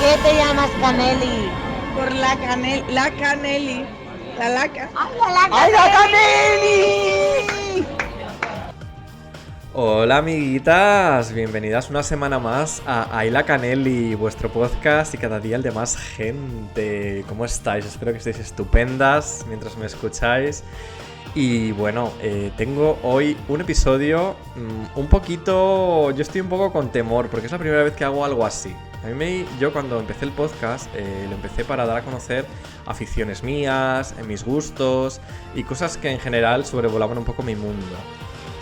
qué te llamas Caneli? Por la Caneli. La laca. ¡Ay, la Caneli! Hola amiguitas, bienvenidas una semana más a Ayla Caneli, vuestro podcast y cada día el de más gente. ¿Cómo estáis? Espero que estéis estupendas mientras me escucháis. Y bueno, tengo hoy un episodio un poquito... Yo estoy un poco con temor porque es la primera vez que hago algo así. Yo cuando empecé el podcast lo empecé para dar a conocer aficiones mías, mis gustos y cosas que en general sobrevolaban un poco mi mundo.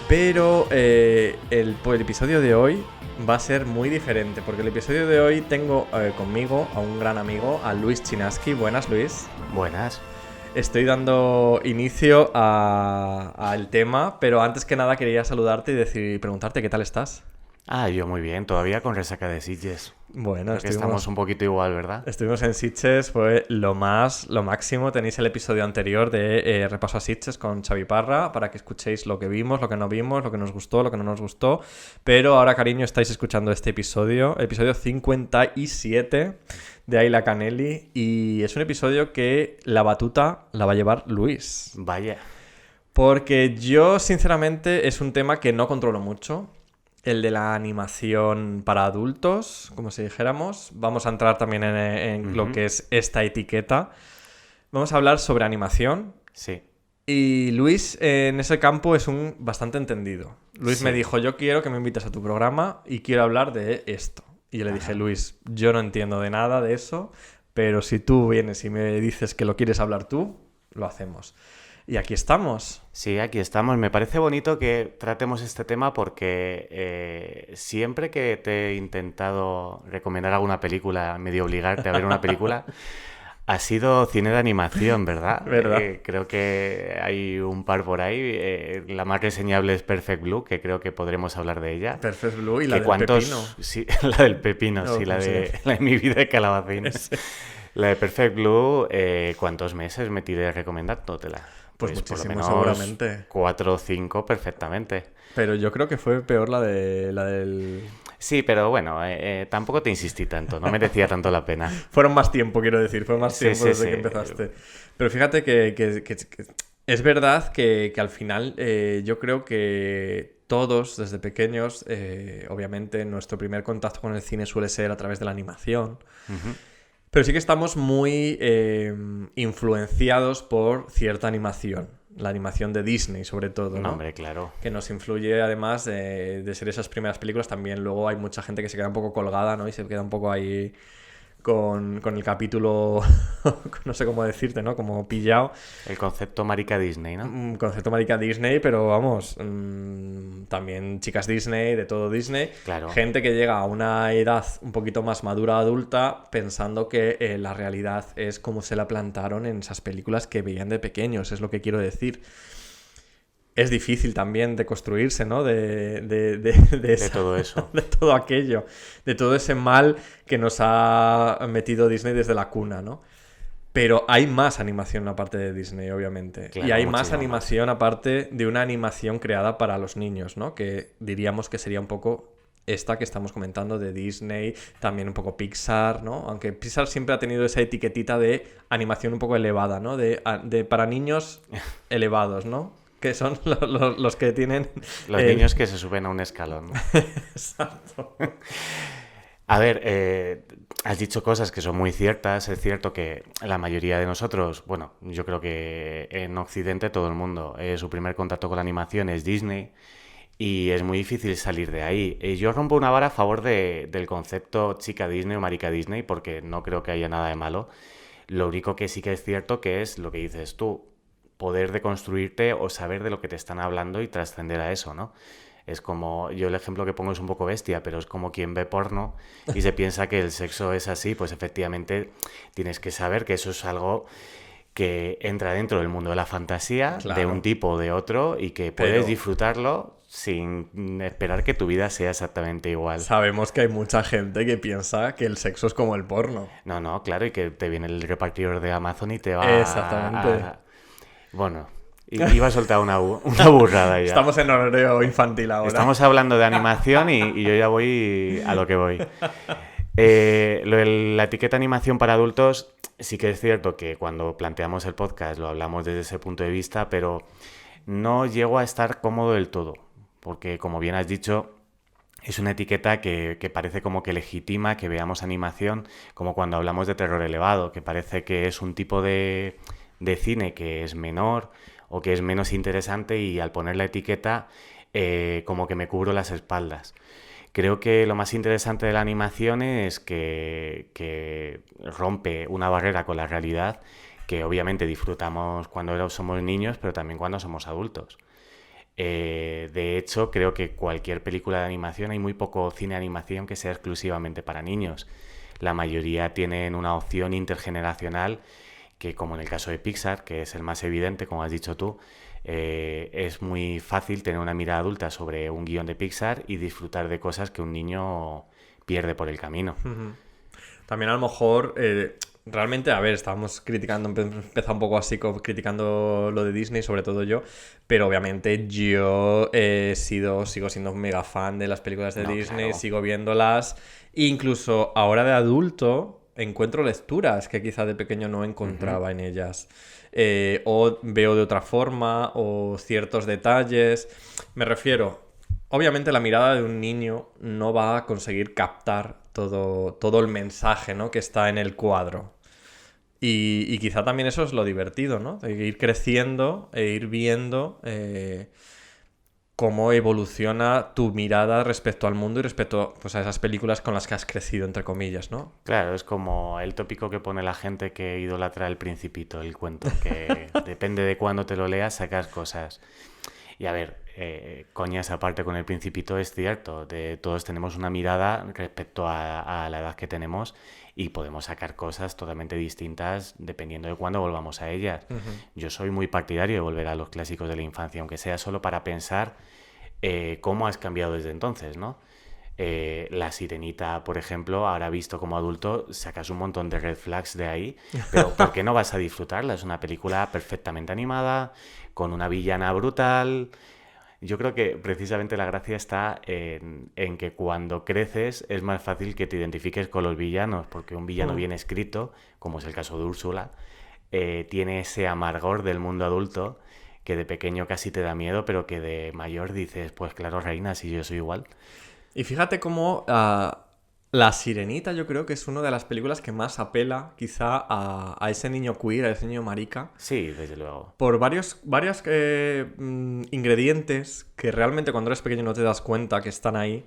Pero el episodio de hoy va a ser muy diferente, porque el episodio de hoy tengo conmigo a un gran amigo, a Luis Chinaski. Buenas, Luis. Buenas. Estoy dando inicio al tema, pero antes que nada quería saludarte y preguntarte qué tal estás. Yo muy bien, todavía con resaca de Sitges. Bueno, estamos un poquito igual, ¿verdad? Estuvimos en Sitges, fue lo máximo. Tenéis el episodio anterior de Repaso a Sitges con Xavi Parra para que escuchéis lo que vimos, lo que no vimos, lo que nos gustó, lo que no nos gustó. Pero ahora, cariño, estáis escuchando este episodio 57 de Ayla Caneli, y es un episodio que la batuta la va a llevar Luis. Vaya. Porque yo, sinceramente, es un tema que no controlo mucho. El de la animación para adultos, como si dijéramos. Vamos a entrar también en lo que es esta etiqueta. Vamos a hablar sobre animación. Sí. Y Luis, en ese campo, es un bastante entendido. Luis me dijo, yo quiero que me invites a tu programa y quiero hablar de esto. Y yo le dije, Luis, yo no entiendo de nada de eso, pero si tú vienes y me dices que lo quieres hablar tú, lo hacemos. Y aquí estamos. Sí, aquí estamos. Me parece bonito que tratemos este tema porque siempre que te he intentado recomendar alguna película, medio obligarte a ver una película, ha sido cine de animación, ¿verdad? ¿Verdad? Creo que hay un par por ahí. La más reseñable es Perfect Blue, que creo que podremos hablar de ella. Perfect Blue y la del pepino. Sí, la del pepino, sí, la de mi vida de calabacines. La de Perfect Blue, ¿cuántos meses me tiré recomendándola? Pues por lo muchísimo, menos seguramente. 4 o 5 perfectamente. Pero yo creo que fue peor la del... Sí, pero bueno, tampoco te insistí tanto, no merecía tanto la pena. Fueron más tiempo, quiero decir, fue más tiempo desde que empezaste. Pero fíjate que es verdad que al final yo creo que todos, desde pequeños, obviamente nuestro primer contacto con el cine suele ser a través de la animación. Uh-huh. Pero sí que estamos muy influenciados por cierta animación. La animación de Disney, sobre todo, ¿no? Hombre, claro. Que nos influye, además de ser esas primeras películas. También luego hay mucha gente que se queda un poco colgada, ¿no? Y se queda un poco ahí con el capítulo, no sé cómo decirte, ¿no? Como pillado. El concepto marica Disney, ¿no? Un concepto marica Disney, pero vamos, también chicas Disney, de todo Disney. Claro. Gente que llega a una edad un poquito más madura, adulta, pensando que la realidad es como se la plantaron en esas películas que veían de pequeños, es lo que quiero decir. Es difícil también de construirse, ¿no? De todo eso. De todo aquello. De todo ese mal que nos ha metido Disney desde la cuna, ¿no? Pero hay más animación aparte de Disney, obviamente. Claro, y hay más animación aparte de una animación creada para los niños, ¿no? Que diríamos que sería un poco esta que estamos comentando de Disney, también un poco Pixar, ¿no? Aunque Pixar siempre ha tenido esa etiquetita de animación un poco elevada, ¿no? De para niños elevados, ¿no? Que son los que tienen... Los niños que se suben a un escalón. Exacto. A ver, has dicho cosas que son muy ciertas. Es cierto que la mayoría de nosotros, bueno, yo creo que en Occidente todo el mundo, su primer contacto con la animación es Disney y es muy difícil salir de ahí. Yo rompo una vara a favor del concepto chica Disney o marica Disney porque no creo que haya nada de malo. Lo único que sí que es cierto que es lo que dices tú, poder deconstruirte o saber de lo que te están hablando y trascender a eso, ¿no? Es como, yo el ejemplo que pongo es un poco bestia, pero es como quien ve porno y se piensa que el sexo es así, pues efectivamente tienes que saber que eso es algo que entra dentro del mundo de la fantasía, claro, de un tipo o de otro, y que puedes disfrutarlo sin esperar que tu vida sea exactamente igual. Sabemos que hay mucha gente que piensa que el sexo es como el porno. No, claro, y que te viene el repartidor de Amazon y te va exactamente. Bueno, iba a soltar una burrada ya. Estamos en horario infantil ahora. Estamos hablando de animación y yo ya voy a lo que voy. Lo de la etiqueta animación para adultos, sí que es cierto que cuando planteamos el podcast lo hablamos desde ese punto de vista, pero no llego a estar cómodo del todo, porque como bien has dicho, es una etiqueta que parece como que legitima que veamos animación, como cuando hablamos de terror elevado, que parece que es un tipo de cine que es menor o que es menos interesante y al poner la etiqueta como que me cubro las espaldas. Creo que lo más interesante de la animación es que rompe una barrera con la realidad que obviamente disfrutamos cuando somos niños, pero también cuando somos adultos. De hecho, creo que cualquier película de animación, hay muy poco cine de animación que sea exclusivamente para niños. La mayoría tienen una opción intergeneracional que, como en el caso de Pixar, que es el más evidente, como has dicho tú, es muy fácil tener una mirada adulta sobre un guión de Pixar y disfrutar de cosas que un niño pierde por el camino. También a lo mejor, realmente, a ver, estábamos criticando, empezó un poco así, criticando lo de Disney, sobre todo yo, pero obviamente yo sigo siendo un mega fan de las películas de Disney, claro. sigo viéndolas, incluso ahora de adulto encuentro lecturas que quizá de pequeño no encontraba en ellas. O veo de otra forma, o ciertos detalles. Me refiero, obviamente la mirada de un niño no va a conseguir captar todo el mensaje, ¿no?, que está en el cuadro. Y quizá también eso es lo divertido, ¿no? De ir creciendo e ir viendo cómo evoluciona tu mirada respecto al mundo y respecto, pues, a esas películas con las que has crecido, entre comillas, ¿no? Claro, es como el tópico que pone la gente que idolatra El Principito, el cuento, que depende de cuándo te lo leas, sacas cosas. Y a ver, coñas aparte con El Principito, es cierto, todos tenemos una mirada respecto a la edad que tenemos y podemos sacar cosas totalmente distintas dependiendo de cuándo volvamos a ellas. Yo soy muy partidario de volver a los clásicos de la infancia, aunque sea solo para pensar cómo has cambiado desde entonces, ¿no? La Sirenita, por ejemplo, ahora visto como adulto, sacas un montón de red flags de ahí, pero ¿por qué no vas a disfrutarla? Es una película perfectamente animada, con una villana brutal. Yo creo que precisamente la gracia está en que cuando creces es más fácil que te identifiques con los villanos, porque un villano bien escrito, como es el caso de Úrsula, tiene ese amargor del mundo adulto que de pequeño casi te da miedo, pero que de mayor dices, pues claro, reina, si yo soy igual. Y fíjate cómo La Sirenita, yo creo que es una de las películas que más apela quizá a ese niño queer, a ese niño marica. Sí, desde luego. Por varios ingredientes que realmente cuando eres pequeño no te das cuenta que están ahí.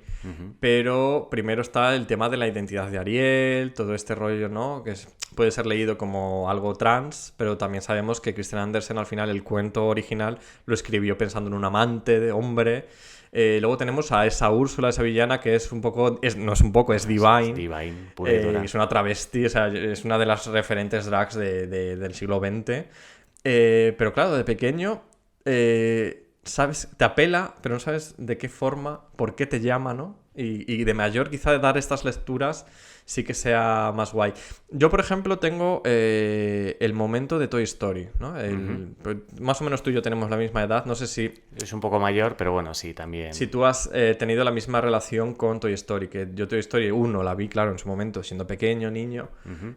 Pero primero está el tema de la identidad de Ariel, todo este rollo, ¿no? Que puede ser leído como algo trans, pero también sabemos que Christian Andersen al final el cuento original lo escribió pensando en un amante de hombre. Luego tenemos a esa Úrsula, esa villana, que es un poco... no es un poco, es Divine. Es Divine, pura y dura. Es una travesti, o sea, es una de las referentes drags del siglo XX. Pero claro, de pequeño, sabes, te apela, pero no sabes de qué forma, por qué te llama, ¿no? Y de mayor, quizá de dar estas lecturas sí que sea más guay. Yo, por ejemplo, tengo el momento de Toy Story, ¿no? Más o menos tú y yo tenemos la misma edad. No sé si... Es un poco mayor, pero bueno, sí, también. Si tú has tenido la misma relación con Toy Story, que yo Toy Story 1 la vi, claro, en su momento, siendo pequeño, niño.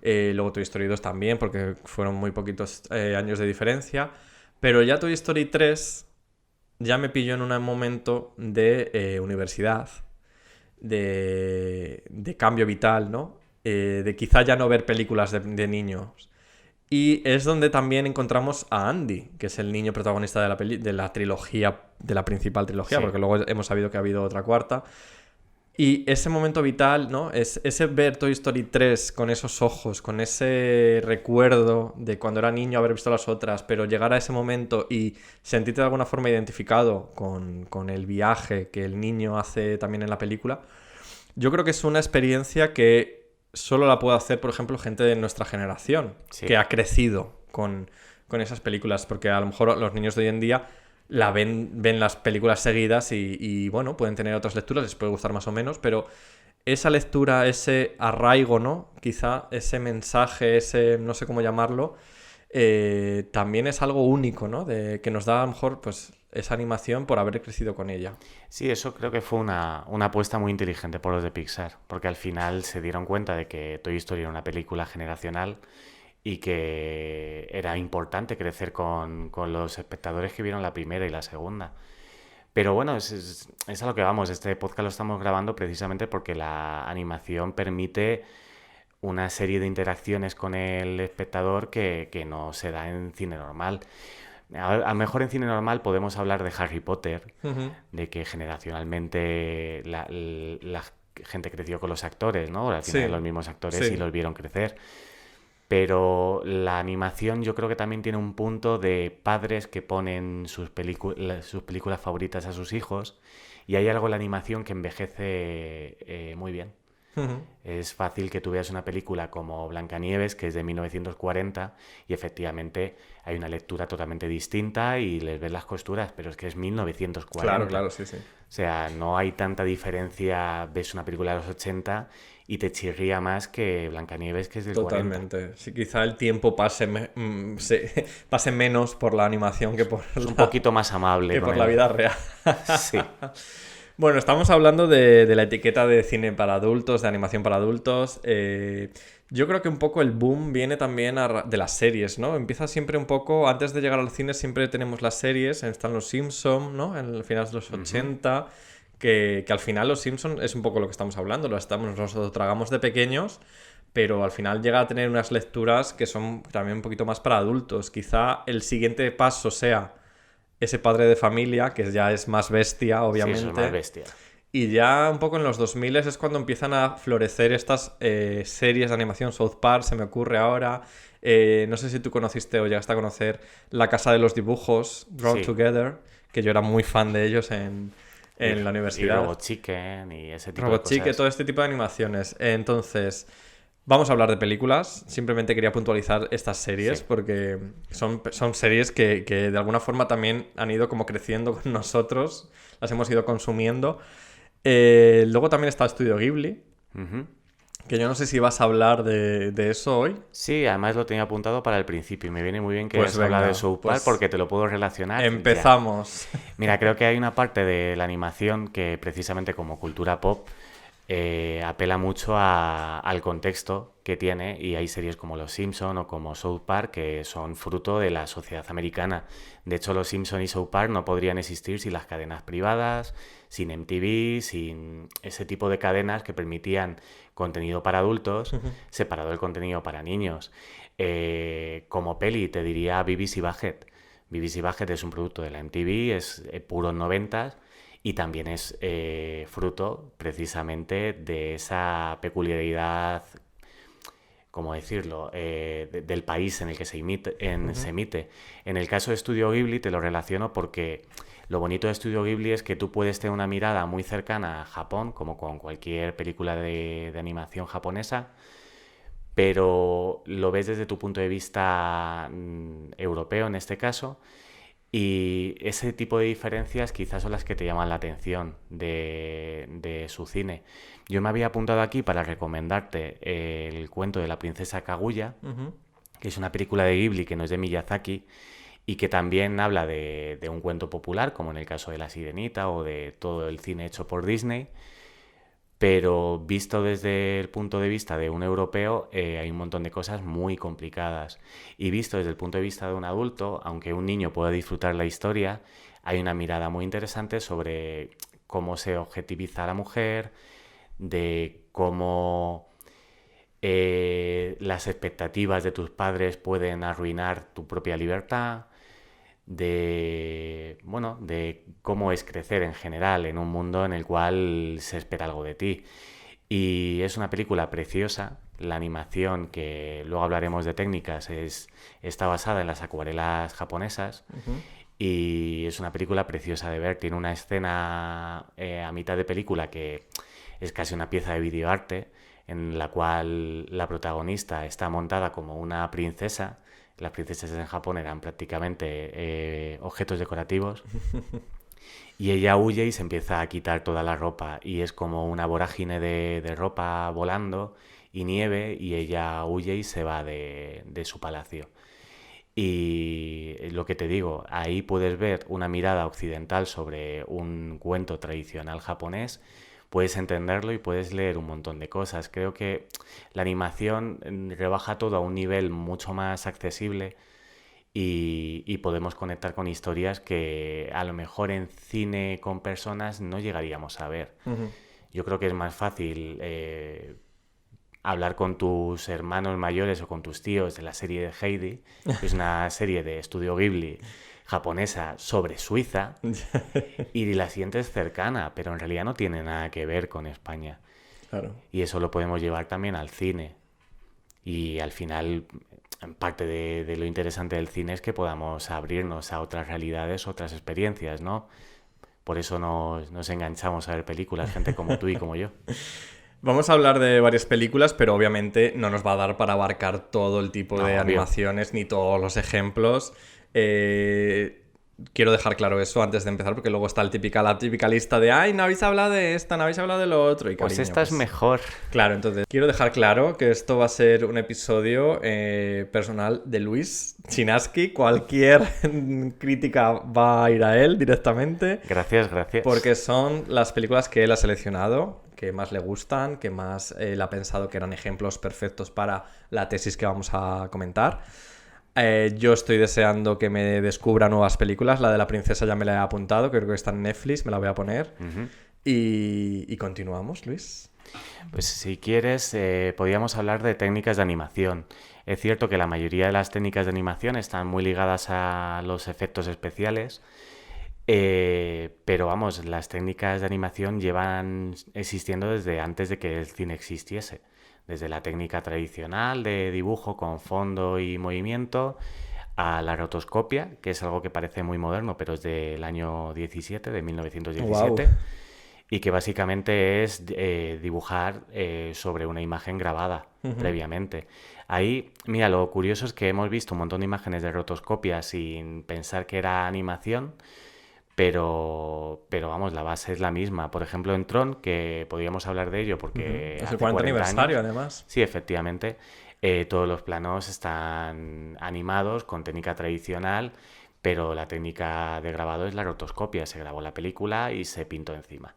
Luego Toy Story 2 también, porque fueron muy poquitos años de diferencia. Pero ya Toy Story 3 ya me pilló en un momento de universidad, de cambio vital, ¿no? De quizá ya no ver películas de niños. Y es donde también encontramos a Andy, que es el niño protagonista de la trilogía, de la principal trilogía, Sí. porque luego hemos sabido que ha habido otra cuarta. Y ese momento vital, ¿no? Es ese ver Toy Story 3 con esos ojos, con ese recuerdo de cuando era niño haber visto las otras, pero llegar a ese momento y sentirte de alguna forma identificado con el viaje que el niño hace también en la película. Yo creo que es una experiencia que solo la puede hacer, por ejemplo, gente de nuestra generación, Sí. que ha crecido con esas películas, porque a lo mejor los niños de hoy en día ven las películas seguidas y bueno, pueden tener otras lecturas, les puede gustar más o menos, pero esa lectura, ese arraigo, ¿no? Quizá ese mensaje, ese no sé cómo llamarlo, también es algo único, ¿no? Que nos da a lo mejor pues esa animación por haber crecido con ella. Sí, eso creo que fue una apuesta muy inteligente por los de Pixar, porque al final se dieron cuenta de que Toy Story era una película generacional y que era importante crecer con los espectadores que vieron la primera y la segunda. Pero bueno, es a lo que vamos. Este podcast lo estamos grabando precisamente porque la animación permite una serie de interacciones con el espectador que no se da en cine normal. A lo mejor en cine normal podemos hablar de Harry Potter, de que generacionalmente la gente creció con los actores, ¿no? Al final Sí, los mismos actores sí. y los vieron crecer. Pero la animación yo creo que también tiene un punto de padres que ponen sus películas favoritas a sus hijos y hay algo en la animación que envejece muy bien. Ujú. Es fácil que tú veas una película como Blancanieves, que es de 1940, y efectivamente hay una lectura totalmente distinta y les ves las costuras, pero es que es 1940. Claro, claro, sí, sí. O sea, no hay tanta diferencia, ves una película de los 80 y te chirría más que Blancanieves, que es del 40. Totalmente. Sí, quizá el tiempo pase menos por la animación que por Es un la, poquito más amable que con por la él. vida real. Sí, Bueno, estamos hablando de la etiqueta de cine para adultos, de animación para adultos. Yo creo que un poco el boom viene también de las series, ¿no? Empieza siempre un poco, antes de llegar al cine siempre tenemos las series, están los Simpson, ¿no? En el final de los 80, que al final los Simpson es un poco lo que estamos hablando, nos lo tragamos de pequeños, pero al final llega a tener unas lecturas que son también un poquito más para adultos. Quizá el siguiente paso sea ese padre de familia, que ya es más bestia, sí, obviamente. eso es más bestia. Y ya un poco en los 2000 es cuando empiezan a florecer estas series de animación. South Park se me ocurre ahora. No sé si tú conociste o llegaste a conocer La Casa de los Dibujos, Grown Sí. Together, que yo era muy fan de ellos en la Y universidad. Robot Chicken y ese tipo Robot de Chicken, cosas. todo este tipo de animaciones. Entonces, vamos a hablar de películas. Simplemente quería puntualizar estas series Sí. porque son series que de alguna forma también han ido como creciendo con nosotros. Las hemos ido consumiendo. Luego también está Estudio Ghibli, Ujú. que yo no sé si vas a hablar de eso hoy. Sí, además lo tenía apuntado para el principio y me viene muy bien que Pues hayas hablado venga, de South Park pues porque te lo puedo relacionar. Empezamos. Mira, creo que hay una parte de la animación que precisamente como cultura pop apela mucho al contexto que tiene y hay series como Los Simpson o como South Park que son fruto de la sociedad americana. De hecho, Los Simpson y South Park no podrían existir sin las cadenas privadas, sin MTV, sin ese tipo de cadenas que permitían contenido para adultos separado del contenido para niños. Como peli te diría BBC Bucket. BBC Bucket es un producto de la MTV, es puros 90s y también es fruto precisamente de esa peculiaridad, ¿cómo decirlo?, del país en el que se emite. En el caso de Estudio Ghibli te lo relaciono porque lo bonito de Estudio Ghibli es que tú puedes tener una mirada muy cercana a Japón, como con cualquier película de animación japonesa, pero lo ves desde tu punto de vista europeo en este caso, y ese tipo de diferencias quizás son las que te llaman la atención de su cine. Yo me había apuntado aquí para recomendarte el cuento de la princesa Kaguya, Ujú. que es una película de Ghibli que no es de Miyazaki y que también habla de un cuento popular, como en el caso de La Sirenita o de todo el cine hecho por Disney. Pero visto desde el punto de vista de un europeo, hay un montón de cosas muy complicadas. Y visto desde el punto de vista de un adulto, aunque un niño pueda disfrutar la historia, hay una mirada muy interesante sobre cómo se objetiviza a la mujer, de cómo las expectativas de tus padres pueden arruinar tu propia libertad, bueno, de cómo es crecer en general en un mundo en el cual se espera algo de ti. Y es una película preciosa. La animación, que luego hablaremos de técnicas, está basada en las acuarelas japonesas. Y es una película preciosa de ver. Tiene una escena a mitad de película que es casi una pieza de videoarte, en la cual la protagonista está montada como una princesa. Las princesas en Japón eran prácticamente objetos decorativos. Y ella huye y se empieza a quitar toda la ropa. Y es como una vorágine de ropa volando y nieve. Y ella huye y se va de su palacio. Y lo que te digo, ahí puedes ver una mirada occidental sobre un cuento tradicional japonés, puedes entenderlo y puedes leer un montón de cosas. Creo que la animación rebaja todo a un nivel mucho más accesible y podemos conectar con historias que a lo mejor en cine con personas no llegaríamos a ver. Ujú. Yo creo que es más fácil hablar con tus hermanos mayores o con tus tíos de la serie de Heidi, que es una serie de estudio Ghibli japonesa sobre Suiza, y la sientes cercana, pero en realidad no tiene nada que ver con España. Claro. Y eso lo podemos llevar también al cine. Y al final, parte de lo interesante del cine es que podamos abrirnos a otras realidades, otras experiencias, ¿no? Por eso nos enganchamos a ver películas, gente como tú y como yo. Vamos a hablar de varias películas, pero obviamente no nos va a dar para abarcar todo el tipo No, de obvio. animaciones ni todos los ejemplos. Quiero dejar claro eso antes de empezar, porque luego está la típica lista de ¡ay, no habéis hablado de esta, no habéis hablado de lo otro! Y Pues cariño, esta es pues, mejor. Claro, entonces quiero dejar claro que esto va a ser un episodio personal de Luis Chinaski. Cualquier crítica va a ir a él directamente. Gracias, gracias. Porque son las películas que él ha seleccionado, que más le gustan, que más él ha pensado que eran ejemplos perfectos para la tesis que vamos a comentar. Yo estoy deseando que me descubra nuevas películas. La de la princesa ya me la he apuntado, creo que está en Netflix, me la voy a poner. Ujú. Y continuamos, Luis. Pues si quieres, podríamos hablar de técnicas de animación. Es cierto que la mayoría de las técnicas de animación están muy ligadas a los efectos especiales, pero vamos, las técnicas de animación llevan existiendo desde antes de que el cine existiese. Desde la técnica tradicional de dibujo con fondo y movimiento a la rotoscopia, que es algo que parece muy moderno, pero es del año 17, de 1917. Wow. Y que básicamente es dibujar sobre una imagen grabada previamente. Ahí, mira, lo curioso es que hemos visto un montón de imágenes de rotoscopia sin pensar que era animación, pero vamos, la base es la misma. Por ejemplo, en Tron, que podríamos hablar de ello porque Es hace el 40 aniversario, años, además. sí, efectivamente, todos los planos están animados con técnica tradicional, pero la técnica de grabado es la rotoscopia. Se grabó la película y se pintó encima.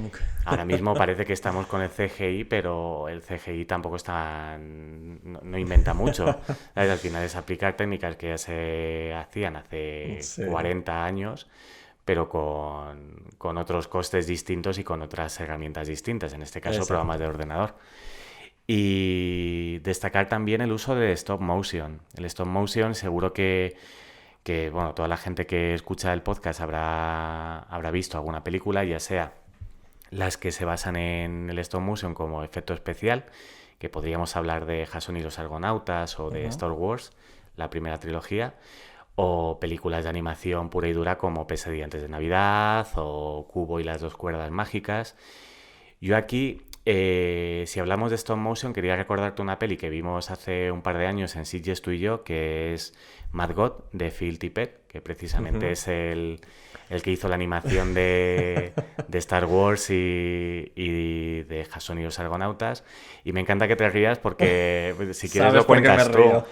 Ok. Ahora mismo parece que estamos con el CGI, pero el CGI tampoco está, no inventa mucho. ¿Sabes? Al final es aplicar técnicas que ya se hacían hace Sí. 40 años, pero con otros costes distintos y con otras herramientas distintas, en este caso Exacto. programas de ordenador. Y destacar también el uso de stop motion. El stop motion seguro que bueno, toda la gente que escucha el podcast habrá visto alguna película, ya sea las que se basan en el stop motion como efecto especial, que podríamos hablar de Jason y los Argonautas o de Star Wars, la primera trilogía, o películas de animación pura y dura como Pesadilla antes de Navidad o Kubo y las dos cuerdas mágicas. Yo aquí, si hablamos de stop motion, quería recordarte una peli que vimos hace un par de años en Sitges tú y yo, que es Mad God, de Phil Tippett, que precisamente es el que hizo la animación de Star Wars y de Jason y los Argonautas. Y me encanta que te rías porque si quieres ¿Sabes lo por qué cuentas me tú. río?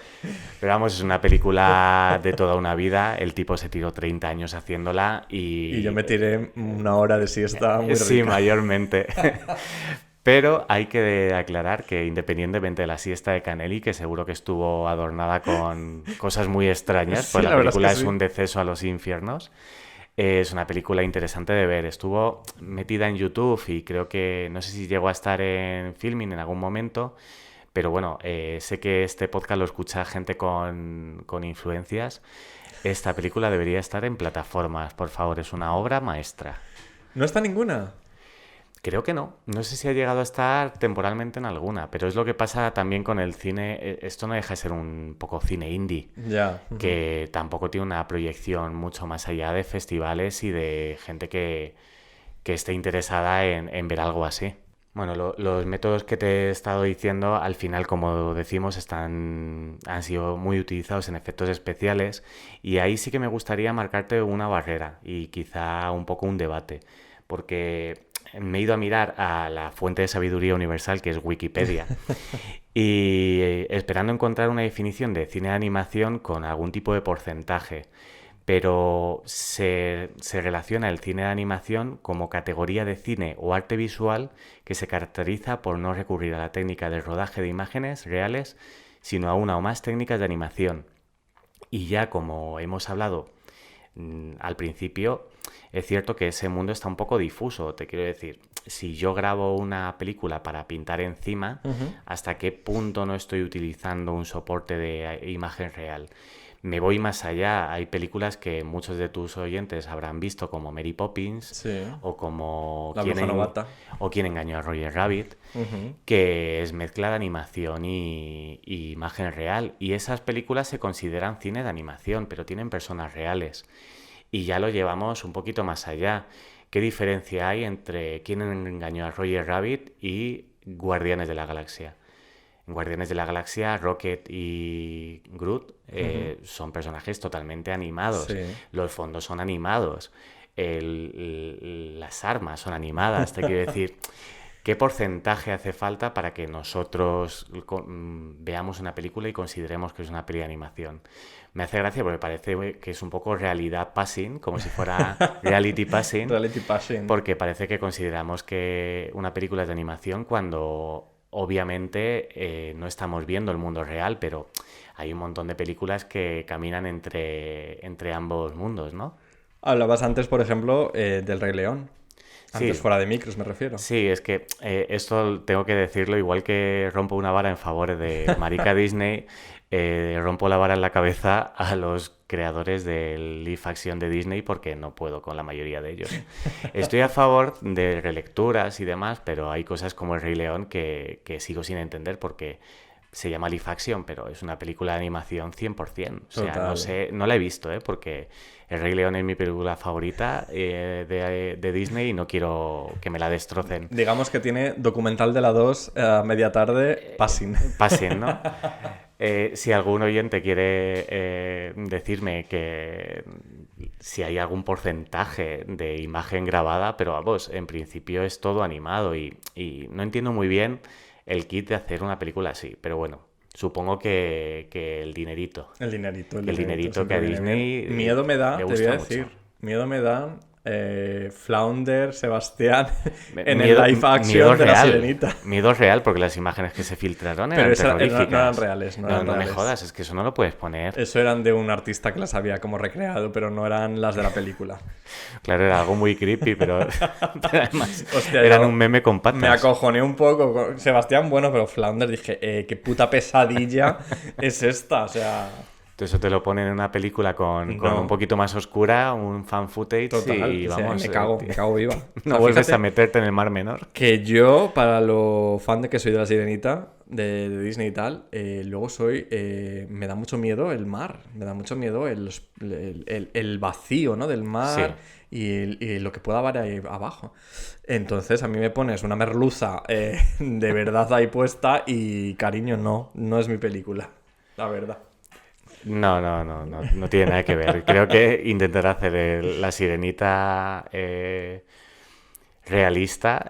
Pero vamos, es una película de toda una vida. El tipo se tiró 30 años haciéndola Y yo me tiré una hora de siesta muy rica. Sí, mayormente. Pero hay que aclarar que independientemente de la siesta de Canelli, que seguro que estuvo adornada con cosas muy extrañas, Sí, pues la la verdad es película que es sí. un deceso a los infiernos. Es una película interesante de ver. Estuvo metida en YouTube y creo que, no sé si llegó a estar en Filmin en algún momento, pero bueno, sé que este podcast lo escucha gente con influencias. Esta película debería estar en plataformas, por favor, es una obra maestra. ¿No está ninguna? Creo que no. No sé si ha llegado a estar temporalmente en alguna, pero es lo que pasa también con el cine. Esto no deja de ser un poco cine indie, Ya. que tampoco tiene una proyección mucho más allá de festivales y de gente que esté interesada en ver algo así. Bueno, los métodos que te he estado diciendo, al final, como decimos, han sido muy utilizados en efectos especiales y ahí sí que me gustaría marcarte una barrera y quizá un poco un debate, porque me he ido a mirar a la fuente de sabiduría universal, que es Wikipedia, y esperando encontrar una definición de cine de animación con algún tipo de porcentaje. Pero se relaciona el cine de animación como categoría de cine o arte visual que se caracteriza por no recurrir a la técnica de rodaje de imágenes reales, sino a una o más técnicas de animación. Y ya como hemos hablado al principio, es cierto que ese mundo está un poco difuso. Te quiero decir, si yo grabo una película para pintar encima, ¿hasta qué punto no estoy utilizando un soporte de imagen real? Me voy más allá. Hay películas que muchos de tus oyentes habrán visto, como Mary Poppins, Sí. o como La bruja novata. o Quién engañó a Roger Rabbit, que es mezcla de animación y imagen real. Y esas películas se consideran cine de animación, pero tienen personas reales. Y ya lo llevamos un poquito más allá. ¿Qué diferencia hay entre Quién engañó a Roger Rabbit y Guardianes de la Galaxia? En Guardianes de la Galaxia, Rocket y Groot son personajes totalmente animados. Sí. Los fondos son animados. Las armas son animadas. Te quiero decir, ¿qué porcentaje hace falta para que nosotros veamos una película y consideremos que es una peli de animación? Me hace gracia porque parece que es un poco realidad passing, como si fuera reality passing. Reality passing. Porque parece que consideramos que una película es de animación cuando obviamente no estamos viendo el mundo real, pero hay un montón de películas que caminan entre ambos mundos, ¿no? Hablabas antes, por ejemplo, del Rey León. Antes Sí. fuera de micros, me refiero. Sí, es que esto tengo que decirlo, igual que rompo una vara en favor de Marica Disney, rompo la vara en la cabeza a los creadores del live action de Disney porque no puedo con la mayoría de ellos. Estoy a favor de relecturas y demás, pero hay cosas como El Rey León que sigo sin entender porque se llama live action, pero es una película de animación 100%. O sea, Total. no sé, no la he visto, porque El Rey León es mi película favorita de Disney y no quiero que me la destrocen. Digamos que tiene documental de la 2 a media tarde, passing. Pasen, ¿no? Si algún oyente quiere decirme que si hay algún porcentaje de imagen grabada, pero vamos, en principio es todo animado y no entiendo muy bien el kit de hacer una película así, pero bueno, supongo que el dinerito. El dinerito dinerito que a siempre viene Disney bien. Miedo me da, le te gusta voy a mucho. decir. Miedo me da Flounder, Sebastián, en Miedo- el live miedo action de la real. Miedo Miedo real, porque las imágenes que se filtraron eran Pero esas terroríficas. no eran reales, no eran me reales. jodas, es que eso no lo puedes poner. Eso eran de un artista que las había como recreado, pero no eran las de la película. Claro, era algo muy creepy, pero además Hostia, eran yo un meme con patas. Me acojoné un poco con Sebastián, bueno, pero Flounder dije, qué puta pesadilla es esta, o sea, Entonces eso te lo ponen en una película con No. un poquito más oscura, un fan footage total, y o sea, vamos, me cago viva. no O sea, vuelves fíjate a meterte en el Mar Menor. que yo, para lo fan de que soy de la Sirenita, de Disney y tal, luego me da mucho miedo el mar, me da mucho miedo el vacío, ¿no? Del mar y lo que pueda haber ahí abajo. Entonces a mí me pones una merluza de verdad ahí puesta y cariño, no es mi película, la verdad. No tiene nada que ver. Creo que intentar hacer la sirenita realista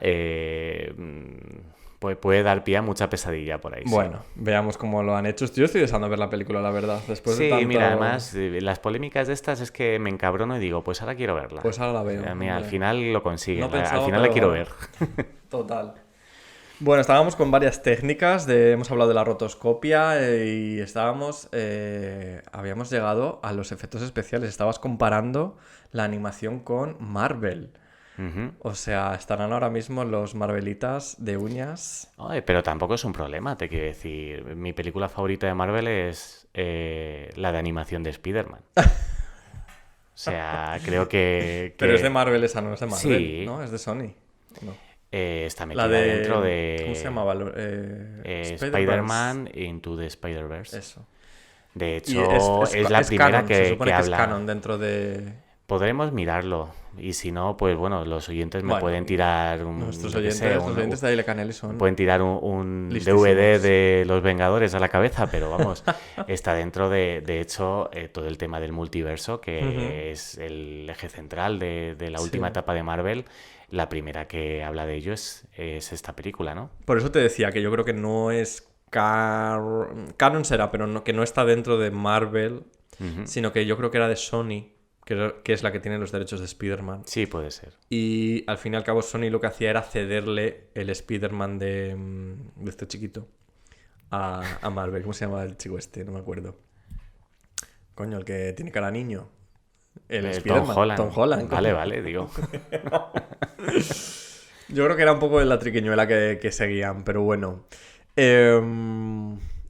puede dar pie a mucha pesadilla por ahí. sí. Bueno, veamos cómo lo han hecho. Yo estoy deseando ver la película, la verdad. Después de Sí, tanto... mira, además, las polémicas de estas es que me encabrono y digo, pues ahora quiero verla. Pues ahora la veo. Mira, al hombre. final lo consiguen, No pensaba, al final la pero quiero bueno. ver. Total. Bueno, estábamos con varias técnicas, hemos hablado de la rotoscopia y habíamos llegado a los efectos especiales. Estabas comparando la animación con Marvel. Ujú. O sea, estarán ahora mismo los Marvelitas de uñas. Ay, pero tampoco es un problema, te quiero decir. Mi película favorita de Marvel es la de animación de Spider-Man. O sea, creo que... Pero es de Marvel esa, no es de Marvel, Sí. ¿no? Es de Sony. No. está metida La de... dentro de... ¿Cómo se llamaba? Spider-Man Into the Spider-Verse. Eso. De Y hecho, es la primera canon, se que supone que es habla... canon dentro de... Podremos mirarlo. Y si no, pues bueno, los oyentes me Bueno, pueden tirar un... Nuestros yo qué oyentes, sé, los oyentes de Aile Canelli son... pueden tirar un listísimos. DVD de Los Vengadores a la cabeza, pero vamos, está dentro de hecho, todo el tema del multiverso, que es el eje central de la última etapa de Marvel, la primera que habla de ello es esta película, ¿no? Por eso te decía que yo creo que no es canon será, pero que no está dentro de Marvel, sino que yo creo que era de Sony, que es la que tiene los derechos de Spider-Man. Sí, puede ser. Y al fin y al cabo Sony lo que hacía era cederle el Spider-Man de este chiquito a Marvel. ¿Cómo se llama el chico este? No me acuerdo. Coño, el que tiene cara a niño. El Spider-Man. Tom Holland. Vale, digo. Yo creo que era un poco la triquiñuela que seguían, pero bueno.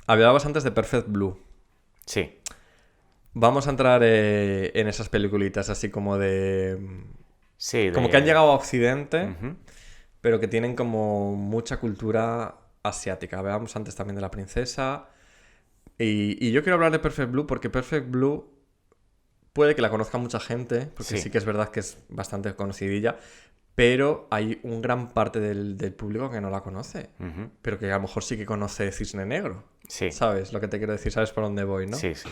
Hablabas antes de Perfect Blue. Sí. Vamos a entrar en esas peliculitas así como de... Sí, Como que han llegado a Occidente, Ujú. pero que tienen como mucha cultura asiática. Hablábamos antes también de La Princesa. Y yo quiero hablar de Perfect Blue porque Perfect Blue puede que la conozca mucha gente, porque Sí. sí que es verdad que es bastante conocidilla, pero hay un gran parte del público que no la conoce, Ujú. pero que a lo mejor sí que conoce Cisne Negro. Sí. ¿Sabes lo que te quiero decir? ¿Sabes por dónde voy, no? Sí, sí.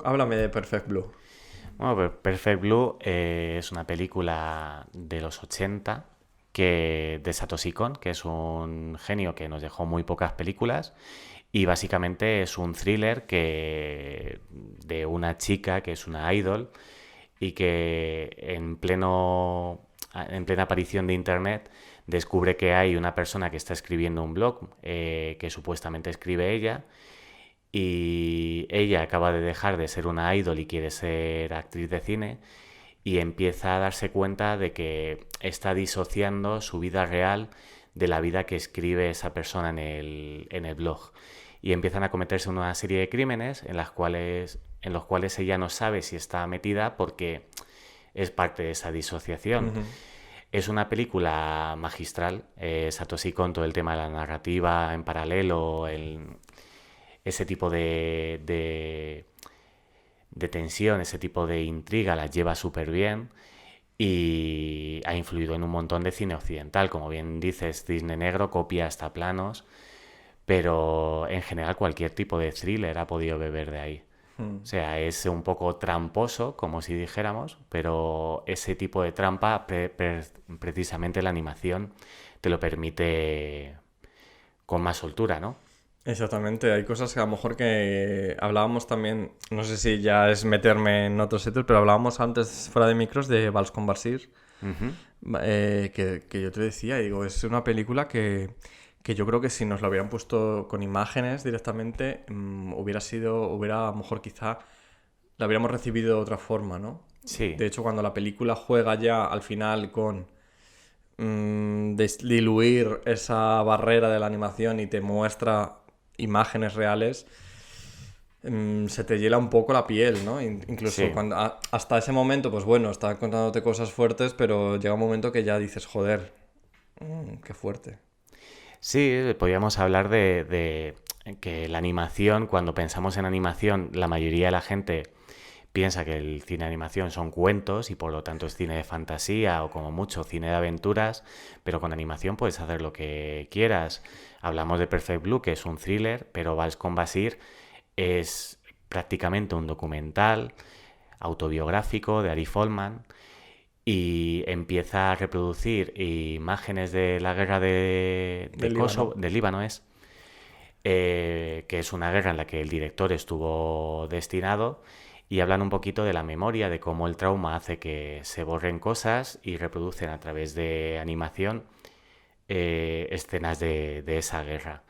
Háblame de Perfect Blue. Bueno, pues Perfect Blue es una película de los 80 de Satoshi Kon, que es un genio que nos dejó muy pocas películas y básicamente es un thriller de una chica que es una idol y que en plena aparición de internet descubre que hay una persona que está escribiendo un blog que supuestamente escribe ella. Y ella acaba de dejar de ser una idol y quiere ser actriz de cine y empieza a darse cuenta de que está disociando su vida real de la vida que escribe esa persona en el blog. Y empiezan a cometerse una serie de crímenes en los cuales ella no sabe si está metida porque es parte de esa disociación. Ujú. Es una película magistral. Satoshi Kon, todo el tema de la narrativa en paralelo, ese tipo de tensión, ese tipo de intriga las lleva súper bien y ha influido en un montón de cine occidental. Como bien dices, Cisne Negro copia hasta planos, pero en general cualquier tipo de thriller ha podido beber de ahí. O sea, es un poco tramposo, como si dijéramos, pero ese tipo de trampa, precisamente la animación, te lo permite con más soltura, ¿no? Exactamente, hay cosas que a lo mejor que hablábamos también, no sé si ya es meterme en otros sitios, pero hablábamos antes fuera de micros de Vals con Basir, Ujú. que yo te decía, digo, es una película que yo creo que si nos lo hubieran puesto con imágenes directamente, hubiera a lo mejor quizá la hubiéramos recibido de otra forma, ¿no? Sí. De hecho, cuando la película juega ya al final con diluir esa barrera de la animación y te muestra imágenes reales, se te hiela un poco la piel, ¿no? Incluso Sí. hasta ese momento, pues bueno, está contándote cosas fuertes, pero llega un momento que ya dices, joder, qué fuerte. Sí, podríamos hablar de que la animación, cuando pensamos en animación, la mayoría de la gente piensa que el cine de animación son cuentos y por lo tanto es cine de fantasía o como mucho cine de aventuras, pero con animación puedes hacer lo que quieras. Hablamos de Perfect Blue, que es un thriller, pero Vals con Basir es prácticamente un documental autobiográfico de Ari Folman y empieza a reproducir imágenes de la guerra de Del Kosovo, Líbano. del Líbano que es una guerra en la que el director estuvo destinado y hablan un poquito de la memoria, de cómo el trauma hace que se borren cosas y reproducen a través de animación escenas de esa guerra.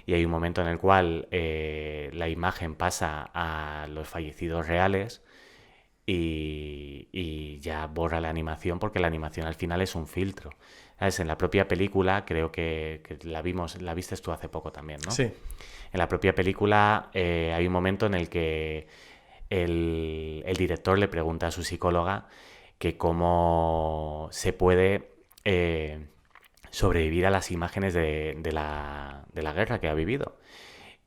Y hay un momento en el cual la imagen pasa a los fallecidos reales y ya borra la animación porque la animación al final es un filtro. ¿Sabes? En la propia película, creo que la viste tú hace poco también, ¿no? Sí. En la propia película hay un momento en el que el director le pregunta a su psicóloga que cómo se puede sobrevivir a las imágenes de la guerra que ha vivido.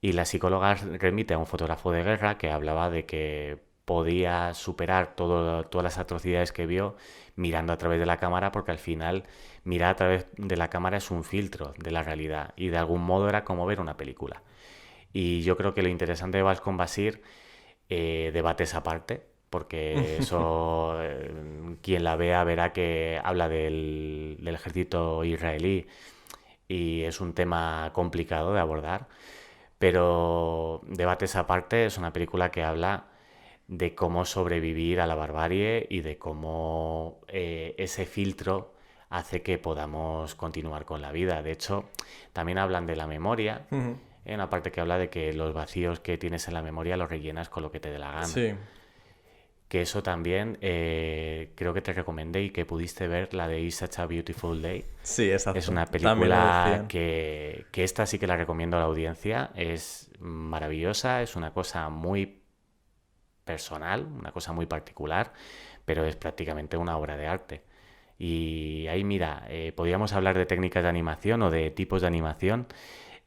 Y la psicóloga remite a un fotógrafo de guerra que hablaba de que podía superar todas las atrocidades que vio mirando a través de la cámara, porque al final mirar a través de la cámara es un filtro de la realidad y de algún modo era como ver una película. Y yo creo que lo interesante de Vals con Basir, debate esa parte, porque eso, quien la vea verá que habla del ejército israelí y es un tema complicado de abordar, pero debates aparte, es una película que habla de cómo sobrevivir a la barbarie y de cómo ese filtro hace que podamos continuar con la vida. De hecho, también hablan de la memoria. Ujú. Hay una parte que habla de que los vacíos que tienes en la memoria los rellenas con lo que te dé la gana. Sí. Que eso también creo que te recomendé y que pudiste ver la de It's Such a Beautiful Day. Sí, exacto. Es una También lo película decían. que esta sí que la recomiendo a la audiencia. Es maravillosa, es una cosa muy personal, una cosa muy particular, pero es prácticamente una obra de arte. Y ahí mira, podríamos hablar de técnicas de animación o de tipos de animación.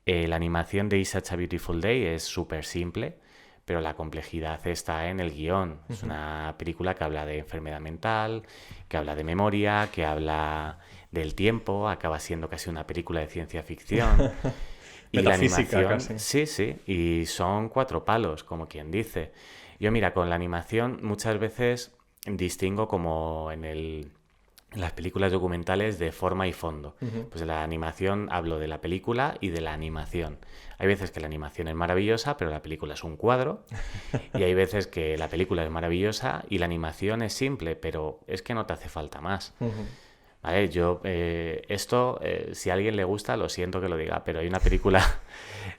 La animación de It's Such a Beautiful Day es súper simple, pero la complejidad está en el guión. Es una película que habla de enfermedad mental, que habla de memoria, que habla del tiempo, acaba siendo casi una película de ciencia ficción. Y la Metafísica animación, casi. sí, sí, y son 4 palos, como quien dice. Yo mira, con la animación muchas veces distingo como en las películas documentales de forma y fondo. Pues en la animación hablo de la película y de la animación. Hay veces que la animación es maravillosa, pero la película es un cuadro. Y hay veces que la película es maravillosa y la animación es simple, pero es que no te hace falta más. Vale, yo, si a alguien le gusta, lo siento que lo diga, pero hay una película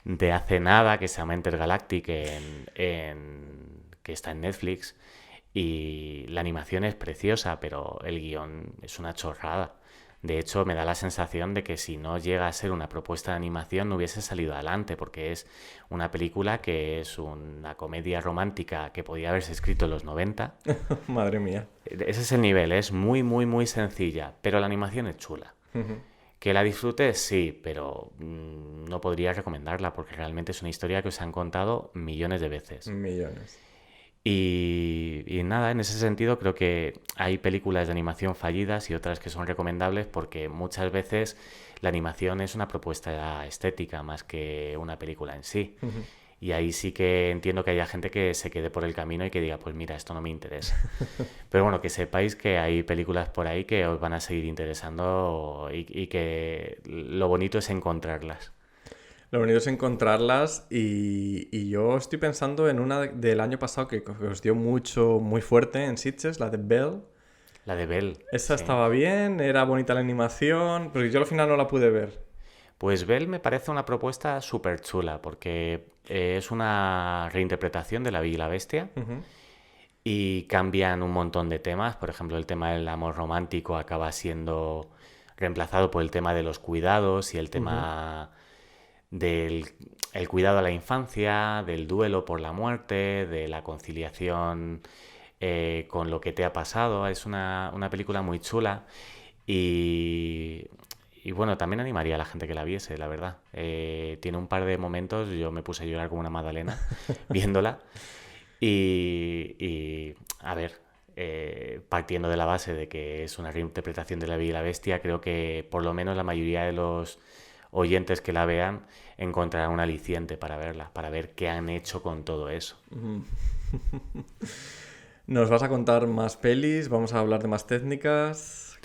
de hace nada que se llama Intergalactic que está en Netflix y la animación es preciosa, pero el guión es una chorrada. De hecho, me da la sensación de que si no llega a ser una propuesta de animación no hubiese salido adelante, porque es una película que es una comedia romántica que podía haberse escrito en los 90. Madre mía. Ese es el nivel, es muy, muy, muy sencilla, pero la animación es chula. Que la disfrutes, sí, pero no podría recomendarla porque realmente es una historia que os han contado millones de veces. Millones. Y nada, en ese sentido creo que hay películas de animación fallidas y otras que son recomendables porque muchas veces la animación es una propuesta estética más que una película en sí. Y ahí sí que entiendo que haya gente que se quede por el camino y que diga, pues mira, esto no me interesa. Pero bueno, que sepáis que hay películas por ahí que os van a seguir interesando y que lo bonito es encontrarlas. Lo bonito es encontrarlas y yo estoy pensando en una del año pasado que os dio mucho, muy fuerte en Sitges, la de Belle. La de Belle. Esa Sí. estaba bien, era bonita la animación, pero yo al final no la pude ver. Pues Belle me parece una propuesta súper chula porque es una reinterpretación de La Bella y la Bestia y cambian un montón de temas. Por ejemplo, el tema del amor romántico acaba siendo reemplazado por el tema de los cuidados y el tema del el cuidado a la infancia, del duelo por la muerte, de la conciliación con lo que te ha pasado. Es una película muy chula y bueno, también animaría a la gente que la viese, la verdad. Tiene un par de momentos, yo me puse a llorar como una magdalena viéndola y a ver, partiendo de la base de que es una reinterpretación de La Bella y la Bestia, creo que por lo menos la mayoría de los oyentes que la vean encontrarán un aliciente para verla, para ver qué han hecho con todo eso. ¿Nos vas a contar más pelis? ¿Vamos a hablar de más técnicas?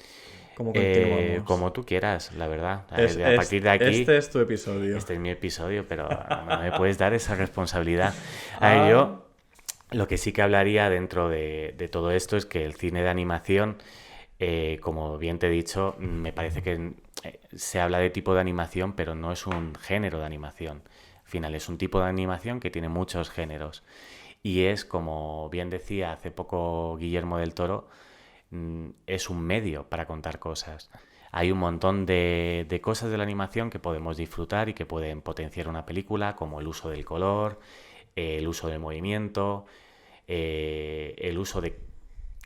¿Cómo continuamos? Como tú quieras, la verdad. A partir de aquí, este es tu episodio. este es mi episodio, pero no me puedes dar esa responsabilidad. A ver, yo lo que sí que hablaría dentro de todo esto es que el cine de animación, como bien te he dicho, me parece que se habla de tipo de animación, pero no es un género de animación. Al final es un tipo de animación que tiene muchos géneros. Y es, como bien decía hace poco Guillermo del Toro, es un medio para contar cosas. Hay un montón de cosas de la animación que podemos disfrutar y que pueden potenciar una película, como el uso del color, el uso del movimiento, el uso de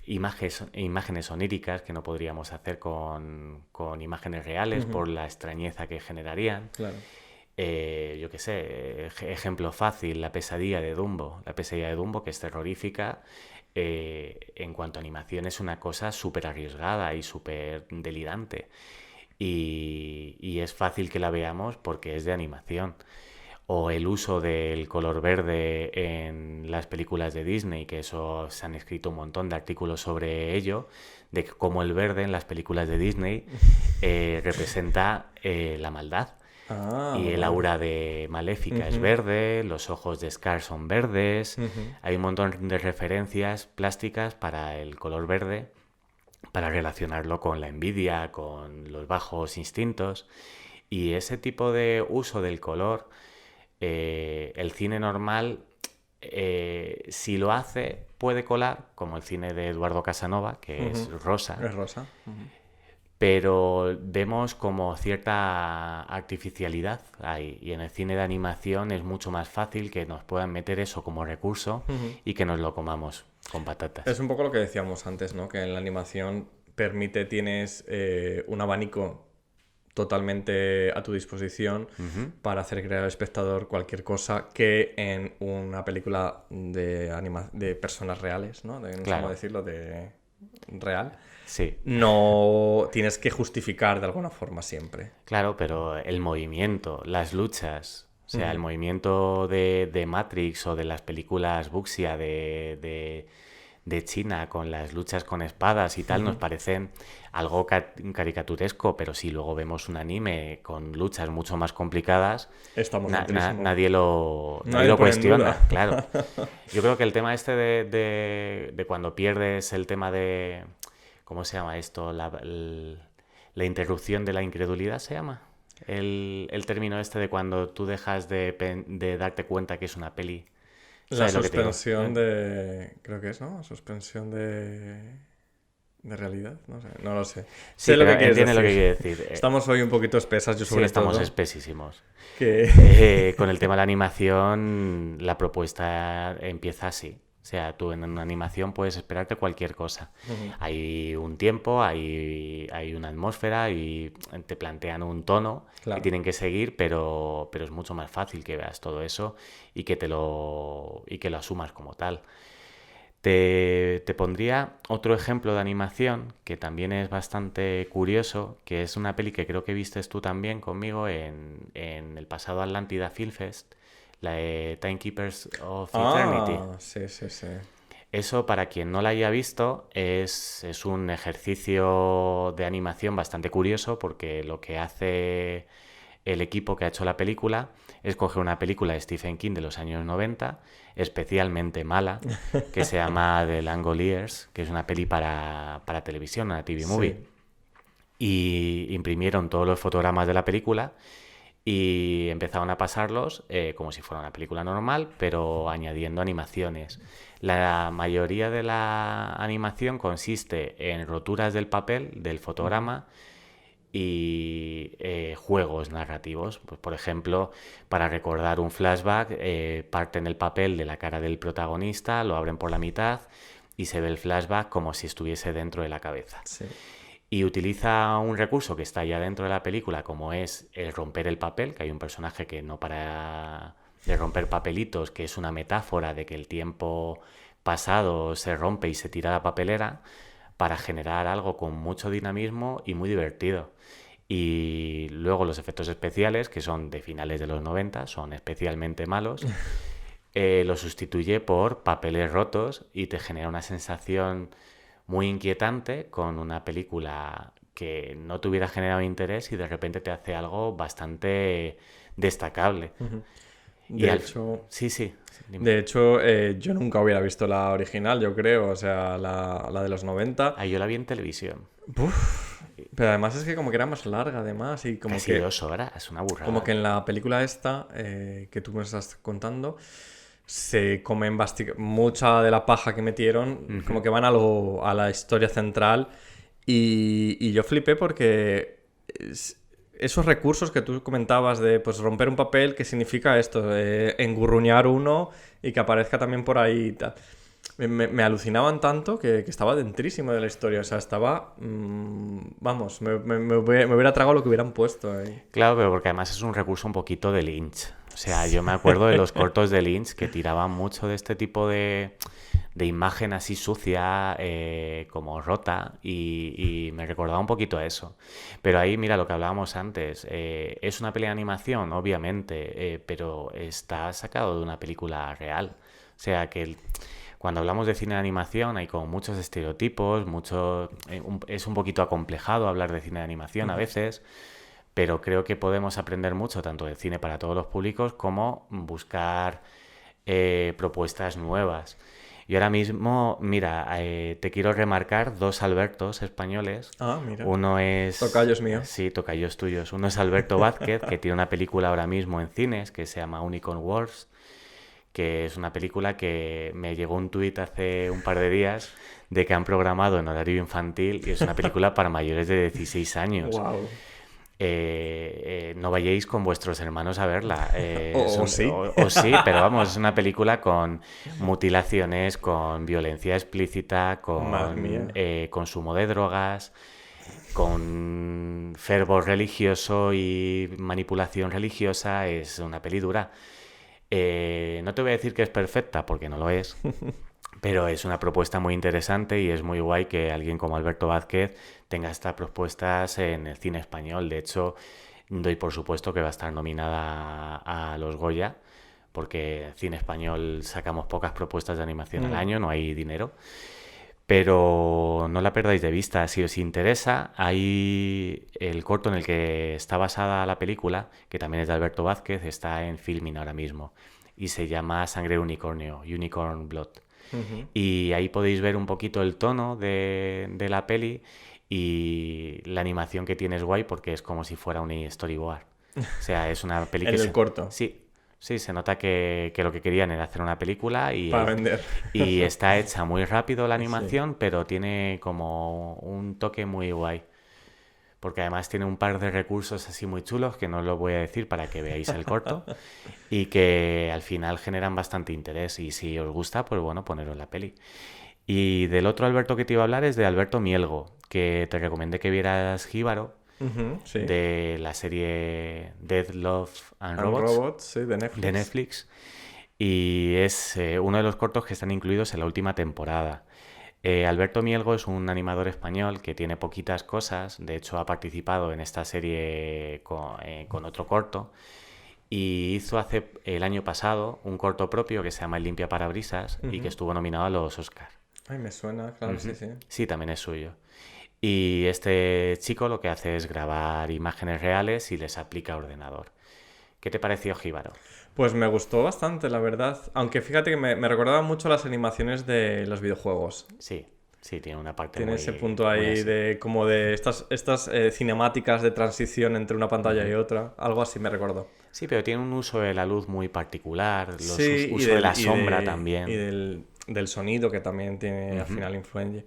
imágenes oníricas que no podríamos hacer con imágenes reales por la extrañeza que generarían. Claro. Yo qué sé, ejemplo fácil, la pesadilla de Dumbo. La pesadilla de Dumbo, que es terrorífica, en cuanto a animación es una cosa súper arriesgada y súper delirante. Y es fácil que la veamos porque es de animación. o el uso del color verde en las películas de Disney, que eso se han escrito un montón de artículos sobre ello, de cómo el verde en las películas de Disney representa la maldad. Y el aura de Maléfica es verde, los ojos de Scar son verdes, hay un montón de referencias plásticas para el color verde, para relacionarlo con la envidia, con los bajos instintos, y ese tipo de uso del color, el cine normal, si lo hace, puede colar, como el cine de Eduardo Casanova, que es rosa. Es rosa. Pero vemos como cierta artificialidad ahí, y en el cine de animación es mucho más fácil que nos puedan meter eso como recurso y que nos lo comamos con patatas. Es un poco lo que decíamos antes, ¿no? Que en la animación tienes un abanico totalmente a tu disposición para hacer creer al espectador cualquier cosa que en una película de personas reales, ¿no? No sé cómo decirlo, de real. Sí. No tienes que justificar de alguna forma siempre. Claro, pero el movimiento, las luchas, o sea, el movimiento de Matrix o de las películas Wuxia de China con las luchas con espadas y tal, nos parecen algo caricaturesco, pero si luego vemos un anime con luchas mucho más complicadas, nadie lo cuestiona, claro. Yo creo que el tema este de cuando pierdes el tema de... ¿Cómo se llama esto? La interrupción de la incredulidad se llama. El término este de cuando tú dejas de darte cuenta que es una peli. La suspensión de... Creo que es, ¿no? Suspensión de realidad. No sé, no lo sé. Sí, sé lo que quieres entiende decir. lo que quiere decir. Estamos hoy un poquito espesas, yo sobre todo. Estamos espesísimos. Que... Con el tema de la animación, la propuesta empieza así. O sea, tú en una animación puedes esperarte cualquier cosa. Hay un tiempo, hay una atmósfera y te plantean un tono que tienen que seguir, pero es mucho más fácil que veas todo eso y que lo asumas como tal. Te pondría otro ejemplo de animación que también es bastante curioso, que es una peli que creo que vistes tú también conmigo en el pasado Atlántida Film Fest, la de Timekeepers of Eternity. Sí. Eso, para quien no la haya visto, es un ejercicio de animación bastante curioso, porque lo que hace el equipo que ha hecho la película es coger una película de Stephen King de los años 90, especialmente mala, que se llama The Langoliers, que es una peli para televisión, una TV movie. Y imprimieron todos los fotogramas de la película y empezaron a pasarlos como si fuera una película normal, pero añadiendo animaciones. La mayoría de la animación consiste en roturas del papel, del fotograma, y juegos narrativos. Pues, por ejemplo, para recordar un flashback, parten el papel de la cara del protagonista, lo abren por la mitad y se ve el flashback como si estuviese dentro de la cabeza. Sí. Y utiliza un recurso que está ya dentro de la película, como es el romper el papel, que hay un personaje que no para de romper papelitos, que es una metáfora de que el tiempo pasado se rompe y se tira a la papelera, para generar algo con mucho dinamismo y muy divertido. Y luego los efectos especiales, que son de finales de los 90, son especialmente malos, lo sustituye por papeles rotos y te genera una sensación muy inquietante con una película que no te hubiera generado interés y de repente te hace algo bastante destacable. De hecho, dime. De hecho, yo nunca hubiera visto la original, yo creo, o sea, la de los 90. Yo la vi en televisión. Pero además es que como que era más larga, además, y como Casi que 2 horas, es una burrada. como que en la película esta que tú me estás contando se comen mucha de la paja que metieron, como que van a la historia central, y yo flipé porque esos recursos que tú comentabas de pues romper un papel, ¿qué significa esto? Engurruñar uno y que aparezca también por ahí y tal. Me alucinaban tanto que estaba dentrísimo de la historia. O sea, estaba... vamos, me hubiera tragado lo que hubieran puesto ahí. Claro, pero porque además es un recurso un poquito de Lynch. O sea, yo me acuerdo de los cortos de Lynch que tiraban mucho de este tipo de de imagen así sucia, como rota, y me recordaba un poquito a eso. Pero ahí, mira, lo que hablábamos antes, es una peli de animación, obviamente, pero está sacado de una película real. O sea que cuando hablamos de cine de animación hay como muchos estereotipos, es un poquito acomplejado hablar de cine de animación a veces, pero creo que podemos aprender mucho tanto del cine para todos los públicos como buscar propuestas nuevas. Y ahora mismo, mira, te quiero remarcar dos Albertos españoles. Ah, mira. Uno es... Tocayos míos. Sí, tocayos tuyos. Uno es Alberto Vázquez, que tiene una película ahora mismo en cines que se llama Unicorn Wars, que es una película que me llegó un tuit hace un par de días de que han programado en horario infantil y es una película para mayores de 16 años. Wow. No vayáis con vuestros hermanos a verla. O sí. O sí, pero vamos, es una película con mutilaciones, con violencia explícita, Madre mía. con consumo de drogas, con fervor religioso y manipulación religiosa. Es una peli dura. No te voy a decir que es perfecta, porque no lo es, pero es una propuesta muy interesante y es muy guay que alguien como Alberto Vázquez tenga estas propuestas en el cine español. De hecho, doy por supuesto que va a estar nominada a los Goya, porque en cine español sacamos pocas propuestas de animación al año, no hay dinero. Pero no la perdáis de vista, si os interesa, hay el corto en el que está basada la película, que también es de Alberto Vázquez, está en Filmin ahora mismo, y se llama Sangre de Unicornio, Unicorn Blood. Y ahí podéis ver un poquito el tono de la peli, y la animación que tiene es guay porque es como si fuera un storyboard. O sea, es una peli que... En el corto. Sí, se nota que lo que querían era hacer una película Para vender. y está hecha muy rápido la animación, pero tiene como un toque muy guay. Porque además tiene un par de recursos así muy chulos que no os lo voy a decir para que veáis el corto y que al final generan bastante interés. Y si os gusta, pues bueno, poneros la peli. Y del otro Alberto que te iba a hablar es de Alberto Mielgo, que te recomendé que vieras Jíbaro, Sí. de la serie Death, Love and And Robots. Robots, sí, de Netflix. De Netflix, y es uno de los cortos que están incluidos en la última temporada. Alberto Mielgo es un animador español que tiene poquitas cosas, de hecho ha participado en esta serie con otro corto, y hizo el año pasado un corto propio que se llama El Limpia Parabrisas y que estuvo nominado a los Oscar. Ay, me suena, claro, sí. Sí, también es suyo. Y este chico lo que hace es grabar imágenes reales y les aplica a ordenador. ¿Qué te pareció Jíbaro? Pues me gustó bastante, la verdad. Aunque fíjate que me recordaba mucho las animaciones de los videojuegos. Sí, tiene una parte Tiene muy... ese punto muy ahí así. de como de estas cinemáticas de transición entre una pantalla y otra. Algo así me recordó. Sí, pero tiene un uso de la luz muy particular, Sí, uso de la sombra también. Y del sonido que también tiene al final influencia.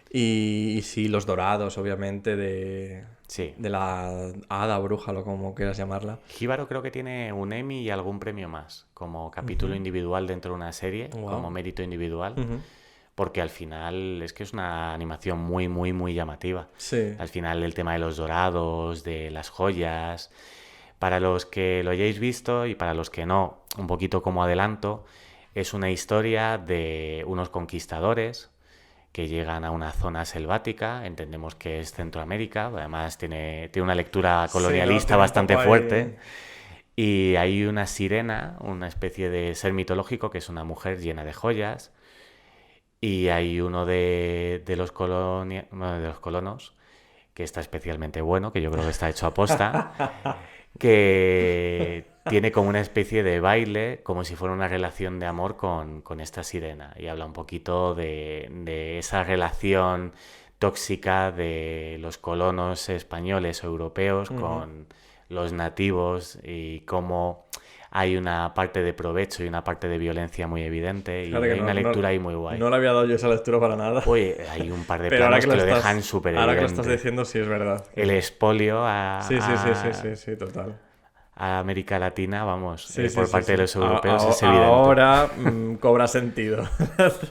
Y sí, los dorados, obviamente, de la hada, bruja, o como quieras llamarla. Jíbaro creo que tiene un Emmy y algún premio más, como capítulo individual dentro de una serie, como mérito individual, porque al final es que es una animación muy, muy, muy llamativa. Sí. Al final el tema de los dorados, de las joyas... Para los que lo hayáis visto y para los que no, un poquito como adelanto, es una historia de unos conquistadores que llegan a una zona selvática, entendemos que es Centroamérica, además tiene una lectura colonialista tiene bastante un poco fuerte, y hay una sirena, una especie de ser mitológico que es una mujer llena de joyas, y hay uno de los colonos, que está especialmente bueno, que yo creo que está hecho a posta, que tiene como una especie de baile, como si fuera una relación de amor con esta sirena. Y habla un poquito de esa relación tóxica de los colonos españoles o europeos con los nativos y cómo hay una parte de provecho y una parte de violencia muy evidente. Y hay una lectura ahí muy guay. No le había dado yo esa lectura para nada. Uy, hay un par de Pero planos que lo dejan súper evidente. Ahora que lo estás diciendo, sí es verdad. El expolio a... Sí, total. a América Latina, vamos, Sí, sí, por sí, parte sí. de los europeos es evidente. Ahora cobra sentido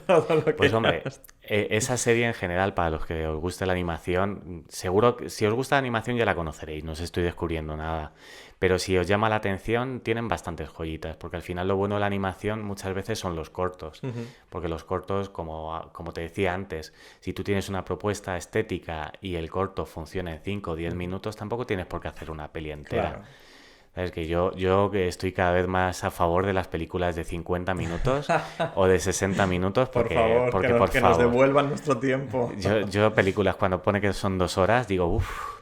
todo lo que Pues hombre, hagas. esa serie en general, para los que os guste la animación, seguro que si os gusta la animación ya la conoceréis, no os estoy descubriendo nada. Pero si os llama la atención, tienen bastantes joyitas, porque al final lo bueno de la animación muchas veces son los cortos. Porque los cortos, como te decía antes, si tú tienes una propuesta estética y el corto funciona en 5 o 10 minutos, tampoco tienes por qué hacer una peli entera. Claro. ¿Sabes? Que yo que estoy cada vez más a favor de las películas de 50 minutos o de 60 minutos Por porque, favor, porque que, nos, por que nos favor. devuelvan nuestro tiempo. Yo películas cuando pone que son 2 horas digo, uff,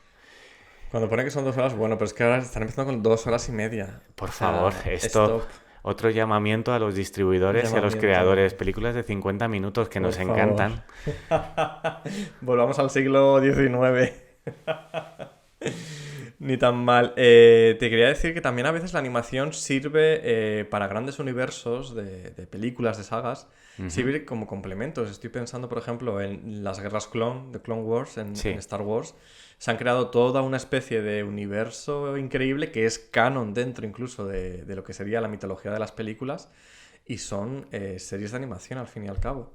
Cuando pone que son 2 horas, bueno, pero es que ahora están empezando con 2 horas y media. por O sea, favor, esto... stop. Otro llamamiento a los distribuidores y a los Llamamiento. creadores. Películas de 50 minutos que Por nos favor. encantan. Volvamos al siglo XIX. Ni tan mal. Te quería decir que también a veces la animación sirve para grandes universos de películas, de sagas. Sirve como complementos. Estoy pensando, por ejemplo, en las guerras clon, de Clone Wars, en Star Wars. Se han creado toda una especie de universo increíble que es canon dentro incluso de lo que sería la mitología de las películas. Y son series de animación, al fin y al cabo.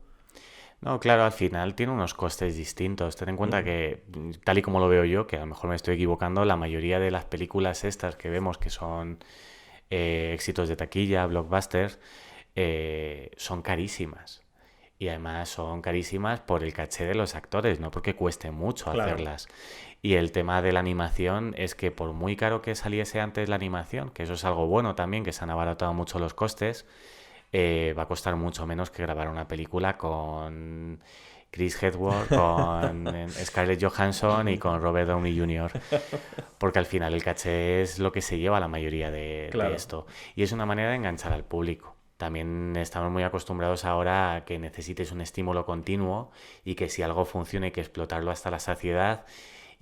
No, claro, al final tiene unos costes distintos. Ten en cuenta que, tal y como lo veo yo, que a lo mejor me estoy equivocando, la mayoría de las películas estas que vemos que son éxitos de taquilla, blockbusters, son carísimas. Y además son carísimas por el caché de los actores, no porque cueste mucho Claro. hacerlas. Y el tema de la animación es que por muy caro que saliese antes la animación, que eso es algo bueno también, que se han abaratado mucho los costes, va a costar mucho menos que grabar una película con Chris Hemsworth, con Scarlett Johansson y con Robert Downey Jr. Porque al final el caché es lo que se lleva la mayoría de Claro. esto. Y es una manera de enganchar al público. También estamos muy acostumbrados ahora a que necesites un estímulo continuo y que si algo funciona hay que explotarlo hasta la saciedad.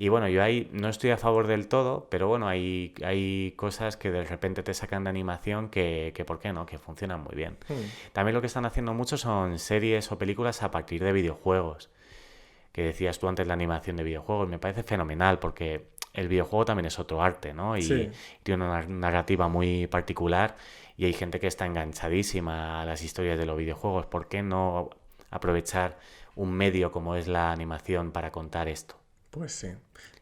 Y bueno, yo ahí no estoy a favor del todo, pero bueno, hay cosas que de repente te sacan de animación que ¿por qué no? Que funcionan muy bien. También lo que están haciendo mucho son series o películas a partir de videojuegos. Que decías tú antes la animación de videojuegos, me parece fenomenal porque el videojuego también es otro arte, ¿no? Y Sí. tiene una narrativa muy particular y hay gente que está enganchadísima a las historias de los videojuegos. ¿Por qué no aprovechar un medio como es la animación para contar esto? Pues sí.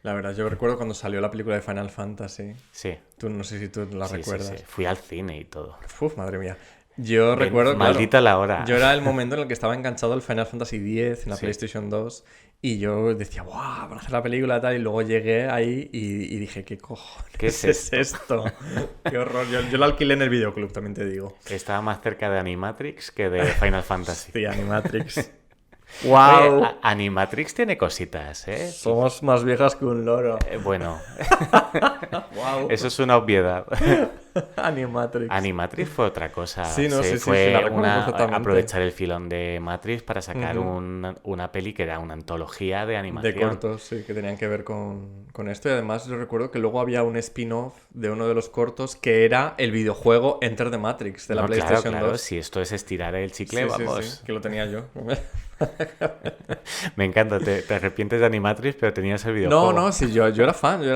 La verdad, yo recuerdo cuando salió la película de Final Fantasy. Sí, Tú no sé si tú la sí, recuerdas. sí. Fui al cine y todo. Uf, madre mía. Yo recuerdo, claro, Maldita la hora. yo era el momento en el que estaba enganchado al Final Fantasy X en la Sí. PlayStation 2 y yo decía, ¡guau! Van a hacer la película y tal. Y luego llegué ahí y dije, ¿qué cojones ¿Qué es esto? ¡Qué horror! Yo la alquilé en el videoclub, también te digo. Estaba más cerca de Animatrix que de Final Fantasy. Sí, Animatrix. Oye, ¡Wow! Animatrix tiene cositas, ¿eh? Somos más viejas que un loro. Bueno, ¡Wow! eso es una obviedad. Animatrix. Animatrix fue otra cosa. Sí, no, sí, fue la recuerdo perfectamente. aprovechar el filón de Matrix para sacar una peli que era una antología de animación. De cortos, sí, que tenían que ver con esto. Y además yo recuerdo que luego había un spin-off de uno de los cortos que era el videojuego Enter the Matrix de la No, claro, PlayStation claro, 2. si esto es estirar el chicle, Sí, sí, vamos. sí, que lo tenía yo. Me encanta, te arrepientes de Animatrix, pero tenías el No, videojuego. no, sí, yo era fan. Yo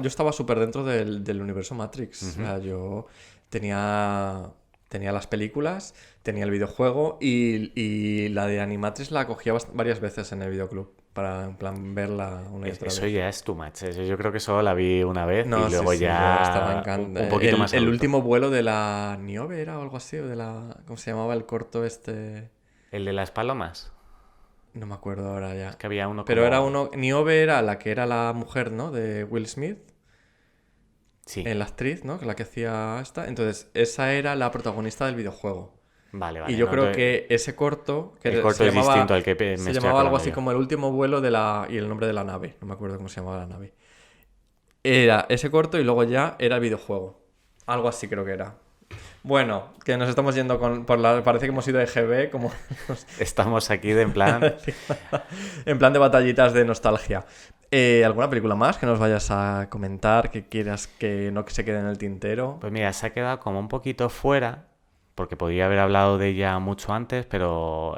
estaba súper dentro del universo Matrix. O sea, yo tenía las películas, tenía el videojuego y la de Animatrix la cogía varias veces en el videoclub para, en plan, verla una y otra Eso vez. ya es too much. Eso yo creo que solo la vi una vez No, y luego sí, sí, ya yo estaba un poquito más el adulto. último vuelo de la Niobe era o algo así, o de la... ¿Cómo se llamaba el corto este? ¿El de las palomas? No me acuerdo ahora ya. Es que había uno Pero como... era uno... Niobe era la que era la mujer, ¿no? De Will Smith, Sí, la actriz, ¿no? Que la que hacía esta. Entonces, esa era la protagonista del videojuego. vale, vale. Y yo no, creo entonces- que ese corto... Que el corto se es llamaba, distinto al que me se estoy llamaba algo acordando así yo. como el último vuelo de la... Y el nombre de la nave. No me acuerdo cómo se llamaba la nave. Era ese corto y luego ya era el videojuego. Algo así creo que era. Bueno, que nos estamos yendo parece que hemos ido de GB, como Estamos aquí de en plan... en plan de batallitas de nostalgia. ¿Alguna película más que nos vayas a comentar, que quieras que no se quede en el tintero? Pues mira, se ha quedado como un poquito fuera, porque podría haber hablado de ella mucho antes, pero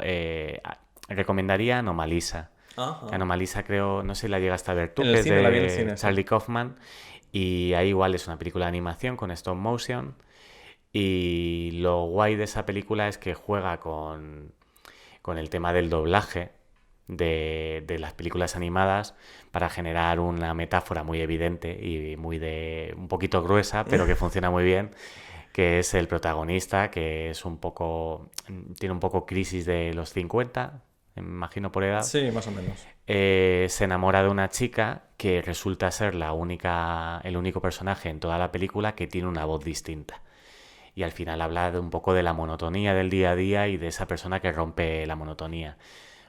recomendaría Anomalisa. Ajá. Anomalisa creo, no sé si la llegaste a ver tú, En el que es cine, de la vi en el cine, sí. Charlie Kaufman. Y ahí igual es una película de animación con stop motion. Y lo guay de esa película es que juega con el tema del doblaje de las películas animadas para generar una metáfora muy evidente y un poquito gruesa, pero que funciona muy bien, que es el protagonista, que es tiene un poco crisis de los 50, me imagino por edad. Sí, más o menos. Se enamora de una chica que resulta ser el único personaje en toda la película que tiene una voz distinta. Y al final habla un poco de la monotonía del día a día y de esa persona que rompe la monotonía.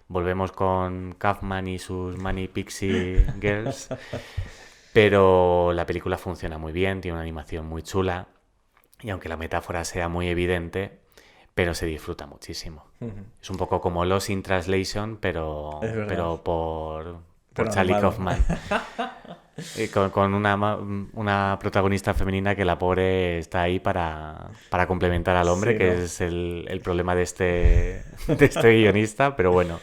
Volvemos con Kaufman y sus Manic Pixie Girls, pero la película funciona muy bien, tiene una animación muy chula y aunque la metáfora sea muy evidente, pero se disfruta muchísimo. Es un poco como Lost in Translation, pero por Charlie Kaufman. Con una protagonista femenina que la pobre está ahí para complementar al hombre, sí, que ¿no? Es el problema de este guionista, pero bueno,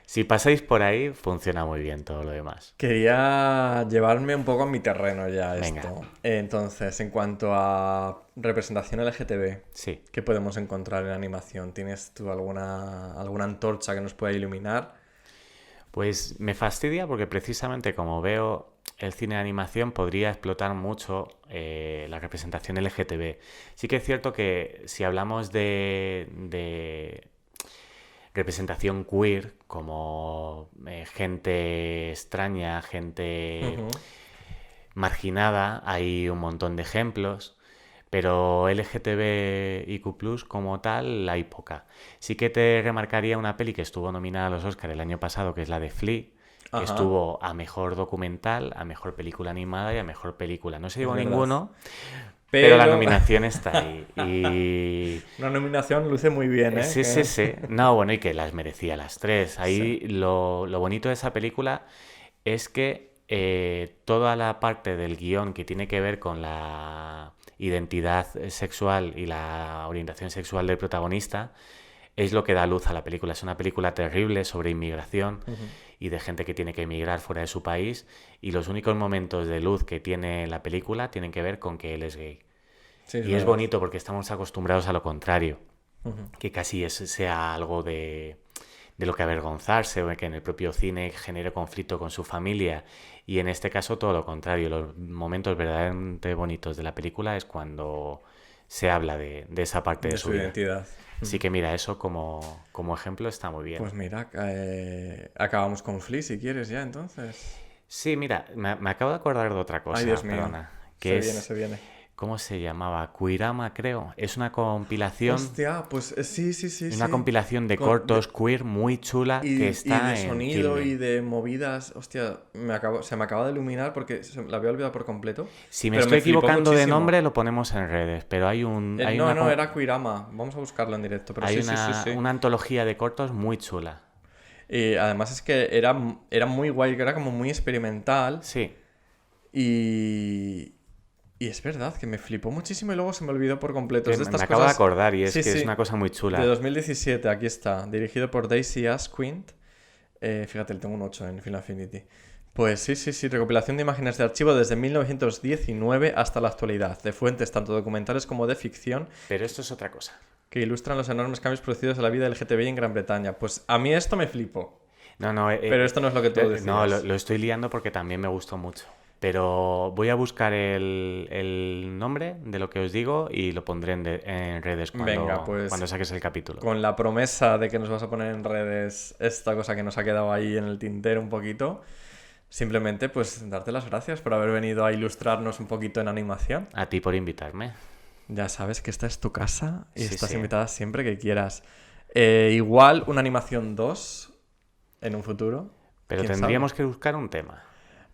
si pasáis por ahí, funciona muy bien todo lo demás. Quería llevarme un poco a mi terreno ya. Venga. Esto. Entonces, en cuanto a representación LGTB, sí. ¿Qué podemos encontrar en animación? ¿Tienes tú alguna antorcha que nos pueda iluminar? Pues me fastidia porque precisamente como veo el cine de animación podría explotar mucho la representación LGTB. Sí que es cierto que si hablamos de representación queer, como gente extraña, gente marginada, hay un montón de ejemplos, pero LGTBIQ+, como tal, hay poca. Sí que te remarcaría una peli que estuvo nominada a los Oscar el año pasado, que es la de Flea, que estuvo a mejor documental, a mejor película animada y a mejor película. No se llevó ninguno, pero la nominación está ahí. Y... Una nominación luce muy bien, ¿eh? Sí. No, bueno, y que las merecía las tres. Ahí sí. Lo bonito de esa película es que toda la parte del guión que tiene que ver con la identidad sexual y la orientación sexual del protagonista es lo que da luz a la película. Es una película terrible sobre inmigración y de gente que tiene que emigrar fuera de su país, y los únicos momentos de luz que tiene la película tienen que ver con que él es gay. Sí, y es bonito porque estamos acostumbrados a lo contrario, que casi sea algo de lo que avergonzarse, o que en el propio cine genere conflicto con su familia, y en este caso todo lo contrario. Los momentos verdaderamente bonitos de la película es cuando se habla de esa parte de su vida. Identidad. Así que mira, eso como ejemplo está muy bien. Pues mira, acabamos con Flea si quieres ya, entonces. Sí, mira, me acabo de acordar de otra cosa. Ay, Dios mío. Perdona, que se viene. ¿Cómo se llamaba? Queerama, creo. Es una compilación. Hostia, pues sí. Una compilación de cortos queer muy chula que está y de sonido en y de movidas. Hostia, se me acaba de iluminar porque la había olvidado por completo. Si me estoy equivocando de nombre, lo ponemos en redes, pero hay un... era Queerama. Vamos a buscarlo en directo. Pero hay sí. una antología de cortos muy chula. Y además es que era muy guay, que era como muy experimental. Sí. Y es verdad que me flipó muchísimo y luego se me olvidó por completo. Me acabo de acordar y es que es una cosa muy chula. De 2017, aquí está. Dirigido por Daisy Ashquint. Fíjate, le tengo un 8 en Film Affinity. Pues sí. Recopilación de imágenes de archivo desde 1919 hasta la actualidad. De fuentes tanto documentales como de ficción. Pero esto es otra cosa. Que ilustran los enormes cambios producidos en la vida del LGTBI en Gran Bretaña. Pues a mí esto me flipó. No, pero esto no es lo que tú decías. No, lo estoy liando porque también me gustó mucho. Pero voy a buscar el nombre de lo que os digo y lo pondré en redes cuando saques el capítulo. Con la promesa de que nos vas a poner en redes esta cosa que nos ha quedado ahí en el tintero un poquito, simplemente pues darte las gracias por haber venido a ilustrarnos un poquito en animación. A ti por invitarme. Ya sabes que esta es tu casa y estás invitada siempre que quieras. Igual una animación 2 en un futuro. Pero tendríamos que buscar un tema.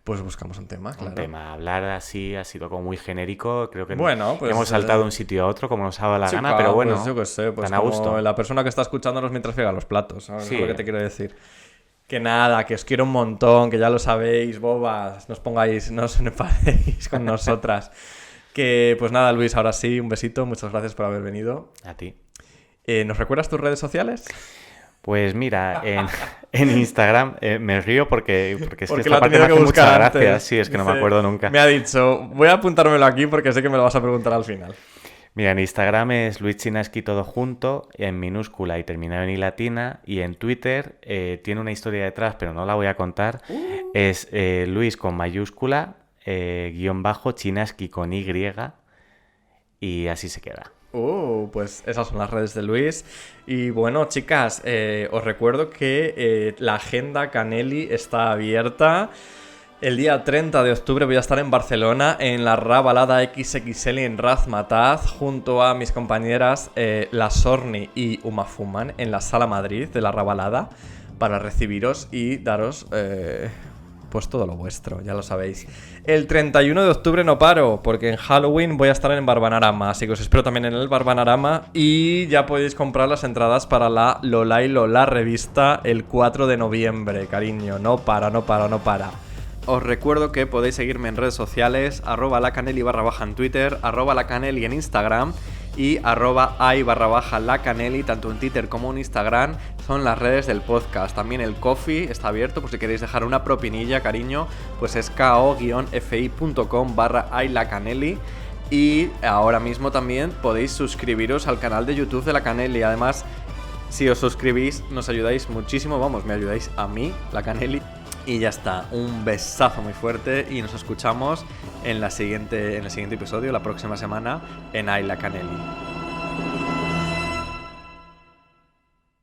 Pues buscamos un tema, claro. Un tema. Hablar así ha sido como muy genérico. Creo que pues, hemos saltado de un sitio a otro como nos ha dado la gana, pero bueno, pues yo qué sé, pues tan a gusto. La persona que está escuchándonos mientras friega los platos, ¿sabes? Sí. Es lo que te quiero decir. Que nada, que os quiero un montón, que ya lo sabéis, bobas, no os enfadéis con nosotras. Que pues nada, Luis, ahora sí, un besito, muchas gracias por haber venido. A ti. ¿Nos recuerdas tus redes sociales? Pues mira, en Instagram me río porque es que Porque esta lo ha parte tenido me que hace buscar mucha antes. gracia. Sí, es que no me Dice- acuerdo nunca. Me ha dicho, voy a apuntármelo aquí porque sé que me lo vas a preguntar al final. Mira, en Instagram es Luis Chinaski todo junto, en minúscula y terminado en i latina. Y en Twitter tiene una historia detrás, pero no la voy a contar. Es Luis con mayúscula, guión bajo, Chinaski con y. Y así se queda. Pues esas son las redes de Luis. Y bueno, chicas, os recuerdo que la agenda Canelli está abierta. El día 30 de octubre voy a estar en Barcelona en la Rabalada XXL en Razmataz junto a mis compañeras La Sorni y Uma Fuman en la Sala Madrid de la Rabalada para recibiros y daros pues todo lo vuestro, ya lo sabéis. El 31 de octubre no paro, porque en Halloween voy a estar en Barbanarama, así que os espero también en el Barbanarama y ya podéis comprar las entradas para la Lola y Lola revista el 4 de noviembre, cariño, no para. Os recuerdo que podéis seguirme en redes sociales, @lacaneli _ en Twitter, @lacaneli en Instagram y @ai_lacaneli, tanto en Twitter como en Instagram, son las redes del podcast. También el Coffee está abierto por si queréis dejar una propinilla, cariño, pues es ko-fi.com/ailacaneli. Y ahora mismo también podéis suscribiros al canal de YouTube de La Caneli. Además, si os suscribís, nos ayudáis muchísimo, vamos, me ayudáis a mí, La Caneli. Y ya está, un besazo muy fuerte y nos escuchamos en el siguiente episodio, la próxima semana, en Ay La Caneli.